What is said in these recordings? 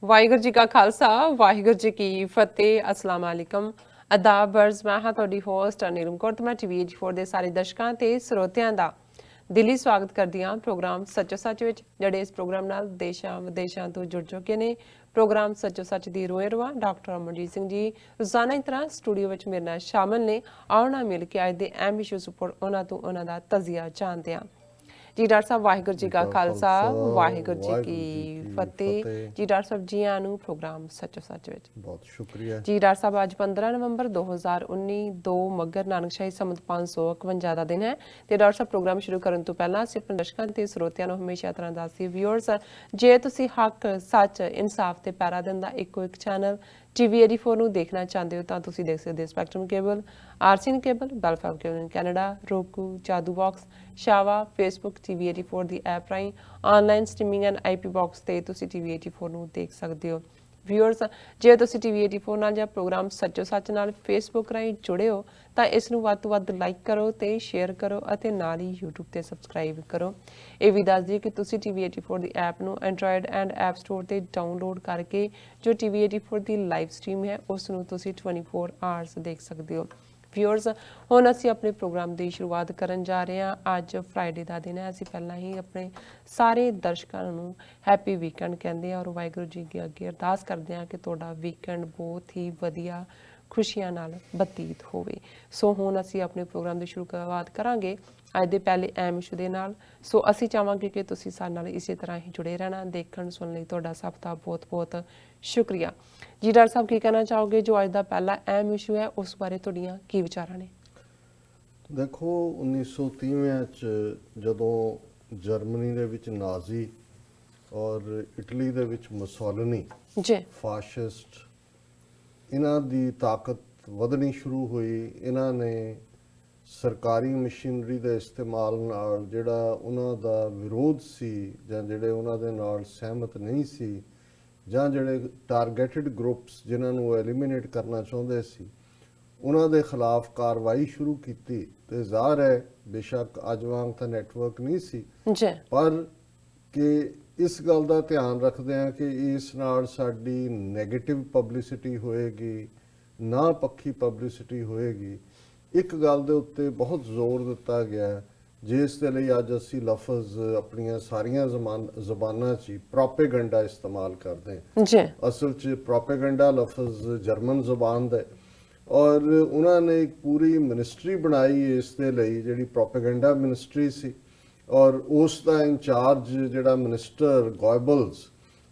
ਵਾਹਿਗੁਰੂ ਜੀ ਕਾ ਖਾਲਸਾ ਵਾਹਿਗੁਰੂ ਜੀ ਕੀ ਫਤਿਹ। ਅਸਲਾਮ ਵਾਲੇਕਮ। ਆਦਾਬ ਬਰਜ਼। ਮੈਂ ਹਾਂ ਤੁਹਾਡੀ ਹੋਸਟ ਨੀਲਮ ਕੌਰ ਤੇ ਮੈਂ TV4 ਦੇ ਸਾਰੇ ਦਰਸ਼ਕਾਂ ਤੇ ਸਰੋਤਿਆਂ ਦਾ ਦਿਲੀ ਸਵਾਗਤ ਕਰਦੀ ਹਾਂ ਪ੍ਰੋਗਰਾਮ ਸੱਚੋ ਸੱਚ ਵਿੱਚ, ਜਿਹੜੇ ਇਸ ਪ੍ਰੋਗਰਾਮ ਨਾਲ ਦੇਸ਼ਾਂ ਵਿਦੇਸ਼ਾਂ ਤੋਂ ਜੁੜ ਚੁੱਕੇ ਨੇ। ਪ੍ਰੋਗਰਾਮ ਸੱਚੋ ਸੱਚ ਦੀ ਰੋਏ ਰਵਾ ਡਾਕਟਰ ਅਮਰਜੀਤ ਸਿੰਘ ਜੀ ਰੋਜ਼ਾਨਾ ਇਸ ਤਰ੍ਹਾਂ ਸਟੂਡੀਓ ਵਿੱਚ ਮੇਰੇ ਨਾਲ ਸ਼ਾਮਲ ਨੇ। ਆਓ ਨਾਲ ਮਿਲ ਕੇ ਅੱਜ ਦੇ ਅਹਿਮ ਇਸ਼ੂਜ਼ ਉੱਪਰ ਉਹਨਾਂ ਤੋਂ ਉਹਨਾਂ ਦਾ ਤਜ਼ੀਆ ਜਾਣਦੇ ਹਾਂ। ਜੀ ਡਾਕਟਰ ਸਾਹਿਬ, ਵਾਹਿਗੁਰੂ ਜੀ ਕਾ ਖਾਲਸਾ ਵਾਹਿਗੁਰੂ ਜੀ ਕੀ ਫਤਿਹ। ਜੀ ਡਾਕਟਰ ਸਾਹਿਬ, ਜੀ ਆਇਆਂ ਨੂੰ ਪ੍ਰੋਗਰਾਮ ਸੱਚੋ ਸੱਚ ਵਿੱਚ। ਬਹੁਤ ਸ਼ੁਕਰੀਆ ਜੀ ਡਾਕਟਰ ਸਾਹਿਬ, ਅੱਜ 15 ਨਵੰਬਰ 2019 2 ਮੱਘਰ ਨਾਨਕਸ਼ਾਹੀ ਸੰਮਤ 551 ਦਾ ਦਿਨ ਹੈ। ਤੇ ਡਾਕਟਰ ਸਾਹਿਬ, ਪ੍ਰੋਗਰਾਮ ਸ਼ੁਰੂ ਕਰਨ ਤੋਂ ਪਹਿਲਾਂ ਅਸੀਂ ਆਪਣੇ ਦਰਸ਼ਕਾਂ ਤੇ ਸਰੋਤਿਆਂ ਨੂੰ ਹਮੇਸ਼ਾ ਤਰ੍ਹਾਂ ਦੱਸਦੇ ਵਿਊਅਰਸ, ਜੇ ਤੁਸੀਂ ਹੱਕ ਸੱਚ ਇਨਸਾਫ ਤੇ ਪੈਰਾ ਦਿਨ ਦਾ ਇੱਕੋ ਇੱਕ ਚੈਨਲ TV84 ਨੂੰ ਦੇਖਣਾ ਚਾਹੁੰਦੇ ਹੋ ਤਾਂ ਤੁਸੀਂ ਦੇਖ ਸਕਦੇ ਹੋ ਸਪੈਕਟਰਮ ਕੇਬਲ, ਆਰਸੀਐਨ ਕੇਬਲ, ਬੈਲਫਾਮ cable in Canada, roku, Jadoo box, ਸ਼ਾਵਾ, ਫੇਸਬੁੱਕ, TV84 ਦੀ ਐਪ ਰਾਹੀਂ online streaming and IP box ਤੇ ਤੁਸੀਂ TV84 ਨੂੰ ਦੇਖ ਸਕਦੇ ਹੋ। ਵਿਊਅਰਸ, ਜੇ ਤੁਸੀਂ TV84 ਨਾਲ ਜਾਂ ਪ੍ਰੋਗਰਾਮ ਸੱਚੋ ਸੱਚ ਨਾਲ ਫੇਸਬੁੱਕ ਰਾਹੀਂ ਜੁੜੇ ਹੋ ਤਾਂ ਇਸ ਨੂੰ ਵੱਧ ਤੋਂ ਵੱਧ ਲਾਈਕ ਕਰੋ ਤੇ ਸ਼ੇਅਰ ਕਰੋ ਅਤੇ ਨਾਲ ਹੀ YouTube ਤੇ ਸਬਸਕ੍ਰਾਈਬ ਕਰੋ। ਇਹ ਵੀ ਦੱਸ ਦਈਏ ਕਿ ਤੁਸੀਂ TV84 ਦੀ ਐਪ ਨੂੰ ਐਂਡਰੋਇਡ ਐਂਡ ਐਪ ਸਟੋਰ ਤੇ ਡਾਊਨਲੋਡ ਕਰਕੇ ਜੋ TV84 ਦੀ ਲਾਈਵ ਸਟ੍ਰੀਮ ਹੈ ਉਸ ਨੂੰ ਤੁਸੀਂ 24 ਆਵਰਸ ਦੇਖ ਸਕਦੇ ਹੋ। ਵਿਊਅਰਸ, ਹੁਣ ਅਸੀਂ ਆਪਣੇ ਪ੍ਰੋਗਰਾਮ ਦੀ ਸ਼ੁਰੂਆਤ ਕਰਨ ਜਾ ਰਹੇ ਹਾਂ। ਅੱਜ ਫਰਾਈਡੇ ਦਾ ਦਿਨ ਹੈ। ਅਸੀਂ ਪਹਿਲਾਂ ਹੀ ਆਪਣੇ ਸਾਰੇ ਦਰਸ਼ਕਾਂ ਨੂੰ ਹੈਪੀ ਵੀਕਐਂਡ ਕਹਿੰਦੇ ਹਾਂ ਔਰ ਵਾਹਿਗੁਰੂ ਜੀ ਅੱਗੇ ਅਰਦਾਸ ਕਰਦੇ ਹਾਂ ਕਿ ਤੁਹਾਡਾ ਵੀਕਐਂਡ ਬਹੁਤ ਹੀ ਵਧੀਆ ਖੁਸ਼ੀਆਂ ਨਾਲ ਬਤੀਤ ਹੋਵੇ। ਸੋ ਹੁਣ ਅਸੀਂ ਆਪਣੇ ਪ੍ਰੋਗਰਾਮ ਦੀ ਸ਼ੁਰੂਆਤ ਕਰਾਂਗੇ ਅੱਜ ਦੇ ਪਹਿਲੇ ਅਹਿਮ ਇਸ਼ੂ ਦੇ ਨਾਲ। ਸੋ ਅਸੀਂ ਚਾਹਾਂਗੇ ਕਿ ਤੁਸੀਂ ਸਾਡੇ ਨਾਲ ਇਸੇ ਤਰ੍ਹਾਂ ਹੀ ਜੁੜੇ ਰਹਿਣਾ। ਦੇਖਣ ਸੁਣਨ ਲਈ ਤੁਹਾਡਾ ਸਭ ਦਾ ਬਹੁਤ ਬਹੁਤ ਸ਼ੁਕਰੀਆ। ਜੀ ਡਾਕਟਰ ਸਾਹਿਬ, ਕੀ ਕਹਿਣਾ ਚਾਹੋਗੇ ਜੋ ਅੱਜ ਦਾ ਪਹਿਲਾ ਅਹਿਮ ਇਸ਼ੂ ਹੈ ਉਸ ਬਾਰੇ ਤੁਹਾਡੀਆਂ ਕੀ ਵਿਚਾਰਾਂ ਨੇ? ਦੇਖੋ, 1930 ਚ ਜਦੋਂ ਜਰਮਨੀ ਦੇ ਵਿੱਚ ਨਾਜ਼ੀ ਔਰ ਇਟਲੀ ਦੇ ਵਿੱਚ ਮੁਸੋਲਿਨੀ ਜੀ ਫਾਸ਼ਿਸਟ, ਇਹਨਾਂ ਦੀ ਤਾਕਤ ਵਧਣੀ ਸ਼ੁਰੂ ਹੋਈ। ਇਹਨਾਂ ਨੇ ਸਰਕਾਰੀ ਮਸ਼ੀਨਰੀ ਦੇ ਇਸਤੇਮਾਲ ਨਾਲ ਜਿਹੜਾ ਉਹਨਾਂ ਦਾ ਵਿਰੋਧ ਸੀ ਜਾਂ ਜਿਹੜੇ ਉਹਨਾਂ ਦੇ ਨਾਲ ਸਹਿਮਤ ਨਹੀਂ ਸੀ ਜਾਂ ਜਿਹੜੇ ਟਾਰਗੇਟਡ ਗਰੁੱਪਸ ਜਿਨ੍ਹਾਂ ਨੂੰ ਐਲੀਮੀਨੇਟ ਕਰਨਾ ਚਾਹੁੰਦੇ ਸੀ ਉਹਨਾਂ ਦੇ ਖਿਲਾਫ ਕਾਰਵਾਈ ਸ਼ੁਰੂ ਕੀਤੀ। ਤੇ ਜ਼ਾਹਰ ਹੈ ਬੇਸ਼ੱਕ ਅੱਜ ਵਾਂਗ ਤਾਂ ਨੈਟਵਰਕ ਨਹੀਂ ਸੀ ਜੀ, ਪਰ ਕਿ ਇਸ ਗੱਲ ਦਾ ਧਿਆਨ ਰੱਖਦੇ ਹਾਂ ਕਿ ਇਸ ਨਾਲ ਸਾਡੀ ਨੈਗੇਟਿਵ ਪਬਲਿਸਿਟੀ ਹੋਏਗੀ, ਨਾ ਪੱਖੀ ਪਬਲਿਸਿਟੀ ਹੋਏਗੀ। ਇੱਕ ਗੱਲ ਦੇ ਉੱਤੇ ਬਹੁਤ ਜ਼ੋਰ ਦਿੱਤਾ ਗਿਆ ਜਿਸ ਦੇ ਲਈ ਅੱਜ ਅਸੀਂ ਲਫ਼ਜ਼ ਆਪਣੀਆਂ ਸਾਰੀਆਂ ਜ਼ਬਾਨਾਂ 'ਚ ਪ੍ਰੋਪੇਗੈਂਡਾ ਇਸਤੇਮਾਲ ਕਰਦੇ ਹਾਂ। ਜੀ, ਅਸਲ 'ਚ ਪ੍ਰੋਪੇਗੈਂਡਾ ਲਫ਼ਜ਼ ਜਰਮਨ ਜ਼ਬਾਨ ਦਾ ਔਰ ਉਹਨਾਂ ਨੇ ਇੱਕ ਪੂਰੀ ਮਿਨਿਸਟਰੀ ਬਣਾਈ ਇਸ ਦੇ ਲਈ ਜਿਹੜੀ ਪ੍ਰੋਪੇਗੈਂਡਾ ਮਿਨਿਸਟਰੀ ਸੀ ਔਰ ਉਸ ਦਾ ਇੰਚਾਰਜ ਜਿਹੜਾ ਮਿਨਿਸਟਰ ਗੋਇਬਲਸ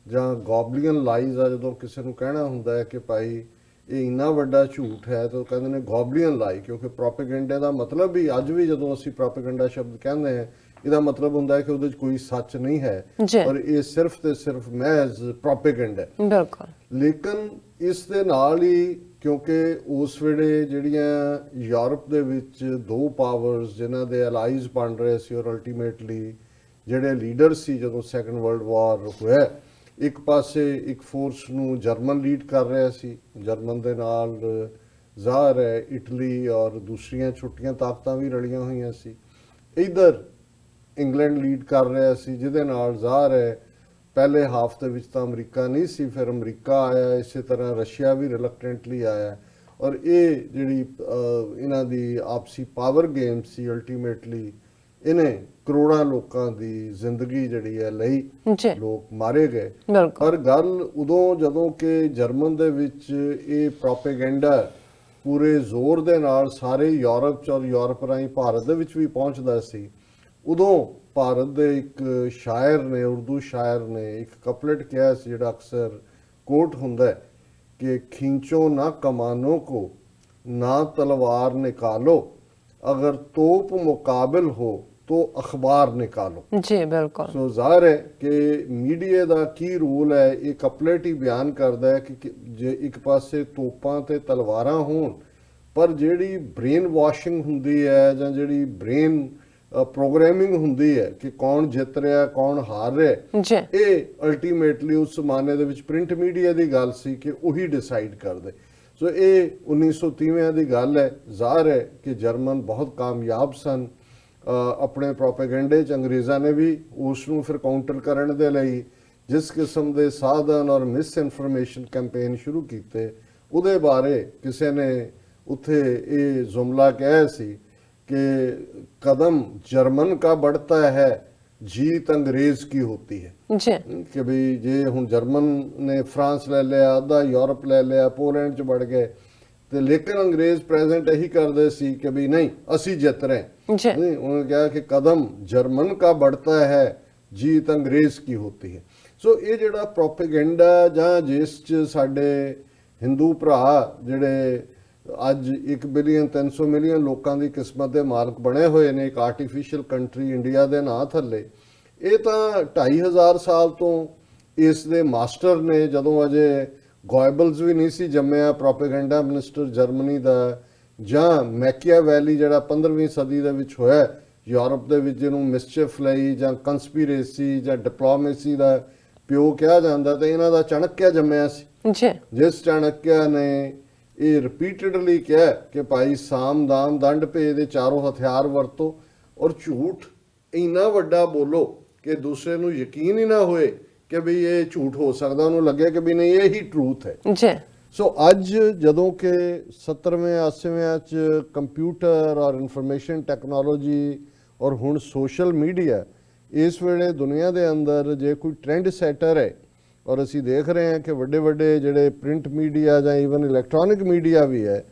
ਜਾਂ ਗੋਬਲੀਅਨ ਲਾਈਜ਼ ਆ, ਜਦੋਂ ਕਿਸੇ ਨੂੰ ਕਹਿਣਾ ਹੁੰਦਾ ਹੈ ਕਿ ਭਾਈ ਇਹ ਇੰਨਾ ਵੱਡਾ ਝੂਠ ਹੈ ਤਾਂ ਉਹ ਕਹਿੰਦੇ ਨੇ ਗੋਬਲੀਅਨ ਲਾਈ, ਕਿਉਂਕਿ ਪ੍ਰੋਪੇਗੈਂਡਾ ਦਾ ਮਤਲਬ ਵੀ ਅੱਜ ਵੀ ਜਦੋਂ ਅਸੀਂ ਪ੍ਰੋਪੇਗੈਂਡਾ ਸ਼ਬਦ ਕਹਿੰਦੇ ਹਾਂ ਇਹਦਾ ਮਤਲਬ ਹੁੰਦਾ ਹੈ ਕਿ ਉਹਦੇ 'ਚ ਕੋਈ ਸੱਚ ਨਹੀਂ ਹੈ ਔਰ ਇਹ ਸਿਰਫ ਤੇ ਸਿਰਫ ਮਹਿਜ਼ ਪ੍ਰੋਪੇਗੈਂਡਾ। ਬਿਲਕੁਲ। ਲੇਕਿਨ ਇਸ ਦੇ ਨਾਲ ਹੀ ਕਿਉਂਕਿ ਉਸ ਵੇਲੇ ਜਿਹੜੀਆਂ ਯੂਰਪ ਦੇ ਵਿੱਚ ਦੋ ਪਾਵਰਸ ਜਿਨ੍ਹਾਂ ਦੇ ਅਲਾਈਜ਼ ਬਣ ਰਹੇ ਸੀ ਔਰ ਅਲਟੀਮੇਟਲੀ ਜਿਹੜੇ ਲੀਡਰ ਸੀ ਜਦੋਂ ਸੈਕੰਡ ਵਰਲਡ ਵਾਰ ਹੋਇਆ, ਇੱਕ ਪਾਸੇ ਇੱਕ ਫੋਰਸ ਨੂੰ ਜਰਮਨ ਲੀਡ ਕਰ ਰਿਹਾ ਸੀ, ਜਰਮਨ ਦੇ ਨਾਲ ਜ਼ਾਹਰ ਹੈ ਇਟਲੀ ਔਰ ਦੂਸਰੀਆਂ ਛੋਟੀਆਂ ਤਾਕਤਾਂ ਵੀ ਰਲੀਆਂ ਹੋਈਆਂ ਸੀ। ਇੱਧਰ ਇੰਗਲੈਂਡ ਲੀਡ ਕਰ ਰਿਹਾ ਸੀ ਜਿਹਦੇ ਨਾਲ ਜ਼ਾਹਰ ਹੈ ਪਹਿਲੇ ਹਾਫ ਦੇ ਵਿੱਚ ਤਾਂ ਅਮਰੀਕਾ ਨਹੀਂ ਸੀ, ਫਿਰ ਅਮਰੀਕਾ ਆਇਆ, ਇਸੇ ਤਰ੍ਹਾਂ ਰਸ਼ੀਆ ਵੀ ਰਿਲੈਕਟੈਂਟਲੀ ਆਇਆ ਔਰ ਇਹ ਜਿਹੜੀ ਇਹਨਾਂ ਦੀ ਆਪਸੀ ਪਾਵਰ ਗੇਮ ਸੀ ਅਲਟੀਮੇਟਲੀ ਇਹਨੇ ਕਰੋੜਾਂ ਲੋਕਾਂ ਦੀ ਜ਼ਿੰਦਗੀ ਜਿਹੜੀ ਹੈ ਲਈ, ਲੋਕ ਮਾਰੇ ਗਏ। ਪਰ ਗੱਲ ਉਦੋਂ ਜਦੋਂ ਕਿ ਜਰਮਨ ਦੇ ਵਿੱਚ ਇਹ ਪ੍ਰੋਪੇਗੈਂਡਾ ਪੂਰੇ ਜ਼ੋਰ ਦੇ ਨਾਲ ਸਾਰੇ ਯੂਰਪ 'ਚ ਔਰ ਯੂਰਪ ਰਾਹੀਂ ਭਾਰਤ ਦੇ ਵਿੱਚ ਵੀ ਪਹੁੰਚਦਾ ਸੀ, ਉਦੋਂ ਭਾਰਤ ਦੇ ਇੱਕ ਸ਼ਾਇਰ ਨੇ, ਉਰਦੂ ਸ਼ਾਇਰ ਨੇ ਇੱਕ ਕਪਲੇਟ ਕਿਹਾ ਸੀ ਜਿਹੜਾ ਅਕਸਰ ਕੋਟ ਹੁੰਦਾ ਹੈ ਕਿ ਖਿੰਚੋ ਨਾ ਕਮਾਨੋਂ ਕੋ ਨਾ ਤਲਵਾਰ ਨਿਕਾਲੋ, ਅਗਰ ਤੋਪ ਮੁਕਾਬਿਲ ਹੋ तो अखबार निकालो। जी बिल्कुल। सो ਜ਼ਾਹਰ ਹੈ ਕਿ ਮੀਡੀਆ ਦਾ ਕੀ ਰੋਲ ਹੈ ਇਹ ਕਪਲੇਟ ਹੀ ਬਿਆਨ ਕਰਦਾ ਹੈ ਕਿ ਜੇ ਇੱਕ ਪਾਸੇ ਤੋਪਾਂ ਤੇ ਤਲਵਾਰਾਂ ਹੋਣ ਪਰ ਜਿਹੜੀ ਬ੍ਰੇਨ ਵਾਸ਼ਿੰਗ ਹੁੰਦੀ ਹੈ ਜਾਂ ਜਿਹੜੀ ਬ੍ਰੇਨ ਪ੍ਰੋਗਰਾਮਿੰਗ ਹੁੰਦੀ ਹੈ ਕਿ ਕੌਣ ਜਿੱਤ ਰਿਹਾ ਕੌਣ ਹਾਰ ਰਿਹਾ, ਇਹ ਅਲਟੀਮੇਟਲੀ ਉਸ ਜ਼ਮਾਨੇ ਦੇ ਵਿੱਚ ਪ੍ਰਿੰਟ ਮੀਡੀਆ ਦੀ ਗੱਲ ਸੀ ਕਿ ਉਹੀ ਡਿਸਾਈਡ ਕਰਦੇ। ਸੋ ਇਹ 1930 ਦੀ ਗੱਲ ਹੈ। ਜ਼ਾਹਰ ਹੈ ਕਿ ਜਰਮਨ ਬਹੁਤ ਕਾਮਯਾਬ ਸਨ ਆਪਣੇ ਪ੍ਰੋਪੇਗੈਂਡੇ 'ਚ। ਅੰਗਰੇਜ਼ਾਂ ਨੇ ਵੀ ਉਸ ਨੂੰ ਫਿਰ ਕਾਊਂਟਰ ਕਰਨ ਦੇ ਲਈ ਜਿਸ ਕਿਸਮ ਦੇ ਸਾਧਨ ਔਰ ਮਿਸ ਇਨਫੋਰਮੇਸ਼ਨ ਕੈਂਪੇਨ ਸ਼ੁਰੂ ਕੀਤੇ, ਉਹਦੇ ਬਾਰੇ ਕਿਸੇ ਨੇ ਉੱਥੇ ਇਹ ਜੁਮਲਾ ਕਿਹਾ ਸੀ ਕਿ ਕਦਮ ਜਰਮਨ का बढ़ता है, जीत अंग्रेज की होती है। ਜੀ ਕਿ ਵੀ ਜੇ ਹੁਣ ਜਰਮਨ ਨੇ ਫਰਾਂਸ ਲੈ ਲਿਆ, ਅੱਧਾ ਯੂਰਪ ਲੈ ਲਿਆ, ਪੋਲੈਂਡ ਚ ਵੜ ਗਏ, ਤੇ ਲੇਕਿਨ ਅੰਗਰੇਜ਼ ਪ੍ਰੈਜ਼ੈਂਟ ਇਹੀ ਕਰਦੇ ਸੀ ਕਿ ਵੀ ਨਹੀਂ ਅਸੀਂ ਜਿੱਤ ਰਹੇ ਜੀ ਨਹੀਂ। ਉਹਨੇ ਕਿਹਾ ਕਿ ਕਦਮ ਜਰਮਨ का बढ़ता है, जीत अंग्रेज की होती है। ਸੋ ਇਹ ਜਿਹੜਾ ਪ੍ਰੋਪੇਗੈਂਡਾ ਜਾਂ ਜਿਸ ਚ ਸਾਡੇ ਹਿੰਦੂ ਭਰਾ ਜਿਹੜੇ ਅੱਜ 1 ਬਿਲੀਅਨ 300 ਮਿਲੀਅਨ ਲੋਕਾਂ ਦੀ ਕਿਸਮਤ ਦੇ ਮਾਲਕ ਬਣੇ ਹੋਏ ਨੇ ਇੱਕ ਆਰਟੀਫੀਸ਼ੀਅਲ ਕੰਟਰੀ ਇੰਡੀਆ ਦੇ ਨਾਂ ਥੱਲੇ, ਇਹ ਤਾਂ 2500 ਸਾਲ ਤੋਂ ਇਸ ਦੇ ਮਾਸਟਰ ਨੇ। ਜਦੋਂ ਅਜੇ ਗੋਇਬਲਸ ਵੀ ਨਹੀਂ ਸੀ ਜੰਮਿਆ, ਪ੍ਰੋਪੇਗੈਂਡਾ ਮਿਨਿਸਟਰ ਜਰਮਨੀ ਦਾ, ਜਾਂ ਮੈਕੀਆਵੈਲੀ ਜਿਹੜਾ 15ਵੀਂ ਸਦੀ ਦੇ ਵਿੱਚ ਹੋਇਆ ਯੂਰਪ ਦੇ ਵਿੱਚ, ਜਿਹਨੂੰ ਮਿਸਚਿਫ ਲਈ ਜਾਂ ਕੰਸਪੀਰੇਸੀ ਜਾਂ ਡਿਪਲੋਮੇਸੀ ਦਾ ਪਿਓ ਕਿਹਾ ਜਾਂਦਾ, ਤੇ ਇਹਨਾਂ ਦਾ ਚਾਣਕਿਆ ਜੰਮਿਆ ਸੀ, ਜੀ ਜਿਸ ਚਾਣਕਿਆ ਨੇ ਇਹ ਰਿਪੀਟਡਲੀ ਕਿਹਾ ਕਿ ਭਾਈ ਸਾਮ ਦਾਮ ਦੰਡ ਭੇਦ ਦੇ ਚਾਰੋਂ ਹਥਿਆਰ ਵਰਤੋ ਔਰ ਝੂਠ ਇੰਨਾ ਵੱਡਾ ਬੋਲੋ ਕਿ ਦੂਸਰੇ ਨੂੰ ਯਕੀਨ ਹੀ ਨਾ ਹੋਏ ਕਿ ਵੀ ਇਹ ਝੂਠ ਹੋ ਸਕਦਾ, ਉਹਨੂੰ ਲੱਗੇ ਕਿ ਵੀ ਨਹੀਂ ਇਹ ਹੀ ਟਰੂਥ ਹੈ। ਜੀ ਸੋ ਅੱਜ ਜਦੋਂ ਕਿ 70ਵੇਂ 80ਵੇਂ ਚ ਕੰਪਿਊਟਰ ਔਰ ਇਨਫੋਰਮੇਸ਼ਨ ਟੈਕਨੋਲੋਜੀ ਔਰ ਹੁਣ ਸੋਸ਼ਲ ਮੀਡੀਆ, ਇਸ ਵੇਲੇ ਦੁਨੀਆ ਦੇ ਅੰਦਰ ਜੇ ਕੋਈ ਟ੍ਰੈਂਡ ਸੈਟਰ ਹੈ, ਔਰ ਅਸੀਂ ਦੇਖ ਰਹੇ ਹਾਂ ਕਿ ਵੱਡੇ ਵੱਡੇ ਜਿਹੜੇ ਪ੍ਰਿੰਟ ਮੀਡੀਆ ਜਾਂ ਈਵਨ ਇਲੈਕਟ੍ਰੋਨਿਕ ਮੀਡੀਆ ਵੀ ਹੈ,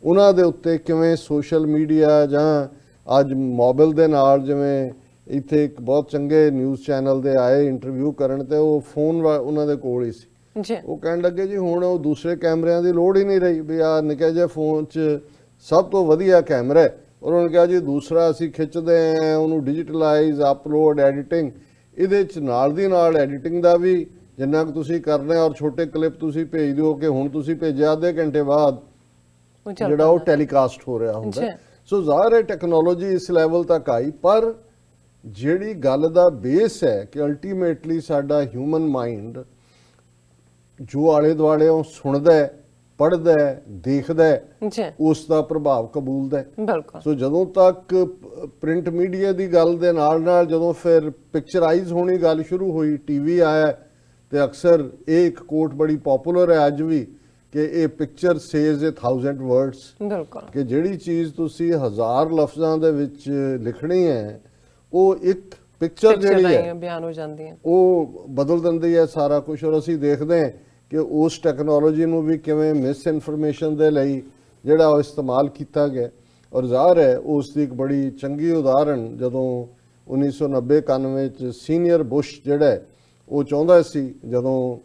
ਉਹਨਾਂ ਦੇ ਉੱਤੇ ਕਿਵੇਂ ਸੋਸ਼ਲ ਮੀਡੀਆ ਜਾਂ ਅੱਜ ਮੋਬਾਈਲ ਦੇ ਨਾਲ, ਜਿਵੇਂ ਇੱਥੇ ਇੱਕ ਬਹੁਤ ਚੰਗੇ ਨਿਊਜ਼ ਚੈਨਲ ਦੇ ਆਏ ਇੰਟਰਵਿਊ ਕਰਨ, ਤੇ ਉਹ ਫੋਨ ਉਹਨਾਂ ਦੇ ਕੋਲ ਹੀ ਸੀ, ਜੀ ਉਹ ਕਹਿਣ ਲੱਗੇ ਜੀ ਹੁਣ ਉਹ ਦੂਸਰੇ ਕੈਮਰਿਆਂ ਦੀ ਲੋੜ ਹੀ ਨਹੀਂ ਰਹੀ, ਵੀ ਆ ਨਿੱਕੇ ਜਿਹੇ ਫੋਨ 'ਚ ਸਭ ਤੋਂ ਵਧੀਆ ਕੈਮਰਾ ਹੈ, ਔਰ ਉਹਨਾਂ ਨੇ ਕਿਹਾ ਜੀ ਦੂਸਰਾ ਅਸੀਂ ਖਿੱਚਦੇ ਹਾਂ ਉਹਨੂੰ ਡਿਜੀਟਲਾਈਜ਼, ਅਪਲੋਡ, ਐਡੀਟਿੰਗ, ਇਹਦੇ 'ਚ ਨਾਲ ਦੀ ਨਾਲ ਐਡੀਟਿੰਗ ਦਾ ਵੀ ਜਿੰਨਾ ਕੁ ਤੁਸੀਂ ਕਰਨਾ, ਔਰ ਛੋਟੇ ਕਲਿੱਪ ਤੁਸੀਂ ਭੇਜ ਦਿਓ ਕਿ ਹੁਣ ਤੁਸੀਂ ਭੇਜਿਆ ਅੱਧੇ ਘੰਟੇ ਬਾਅਦ ਜਿਹੜਾ ਉਹ ਟੈਲੀਕਾਸਟ ਹੋ ਰਿਹਾ ਹੁੰਦਾ। ਸੋ ਜ਼ਾਹਿਰ ਹੈ ਟੈਕਨੋਲੋਜੀ ਇਸ ਲੈਵਲ ਤੱਕ ਆਈ, ਪਰ ਜਿਹੜੀ ਗੱਲ ਦਾ ਬੇਸ ਹੈ ਕਿ ਅਲਟੀਮੇਟਲੀ ਸਾਡਾ ਹਿਊਮਨ ਮਾਈਂਡ ਜੋ ਆਲੇ ਦੁਆਲੇ ਉਹ ਸੁਣਦਾ ਹੈ, ਪੜ੍ਹਦਾ ਹੈ, ਦੇਖਦਾ ਹੈ, ਜੀ ਉਸ ਦਾ ਪ੍ਰਭਾਵ ਕਬੂਲਦਾ ਹੈ। ਬਿਲਕੁਲ। ਸੋ ਜਦੋਂ ਤੱਕ ਪ੍ਰਿੰਟ ਮੀਡੀਆ ਦੀ ਗੱਲ ਦੇ ਨਾਲ ਨਾਲ ਜਦੋਂ ਫਿਰ ਪਿਕਚਰਾਈਜ਼ ਹੋਣੀ ਗੱਲ ਸ਼ੁਰੂ ਹੋਈ, ਟੀਵੀ ਆਇਆ, ਤੇ ਅਕਸਰ ਇਹ ਇੱਕ ਕੋਟ ਬੜੀ ਪਪੂਲਰ ਹੈ ਅੱਜ ਵੀ ਕਿ ਇਹ ਪਿਕਚਰ ਸੇਜ਼ 1000 ਵਰਡਸ, ਬਿਲਕੁਲ ਕਿ ਜਿਹੜੀ ਚੀਜ਼ ਤੁਸੀਂ 1000 ਲਫ਼ਜ਼ਾਂ ਦੇ ਵਿੱਚ ਲਿਖਣੀ ਹੈ, ਉਹ ਇੱਕ ਪਿਕਚਰ ਜਿਹੜੀ ਹੈ ਬਿਆਨ ਹੋ ਜਾਂਦੀ ਹੈ, ਉਹ ਬਦਲ ਦਿੰਦੀ ਹੈ ਸਾਰਾ ਕੁਝ। ਔਰ ਅਸੀਂ ਦੇਖਦੇ ਹਾਂ ਕਿ ਉਸ ਟੈਕਨੋਲੋਜੀ ਨੂੰ ਵੀ ਕਿਵੇਂ ਮਿਸ ਇਨਫੋਰਮੇਸ਼ਨ ਦੇ ਲਈ ਜਿਹੜਾ ਉਹ ਇਸਤੇਮਾਲ ਕੀਤਾ ਗਿਆ। ਔਰ ਜ਼ਾਹਰ ਹੈ ਉਸ ਦੀ ਇੱਕ ਬੜੀ ਚੰਗੀ ਉਦਾਹਰਣ ਜਦੋਂ 1990-91 ਚ ਸੀਨੀਅਰ ਬੁਸ਼ ਜਿਹੜਾ ਉਹ ਚਾਹੁੰਦਾ ਸੀ, ਜਦੋਂ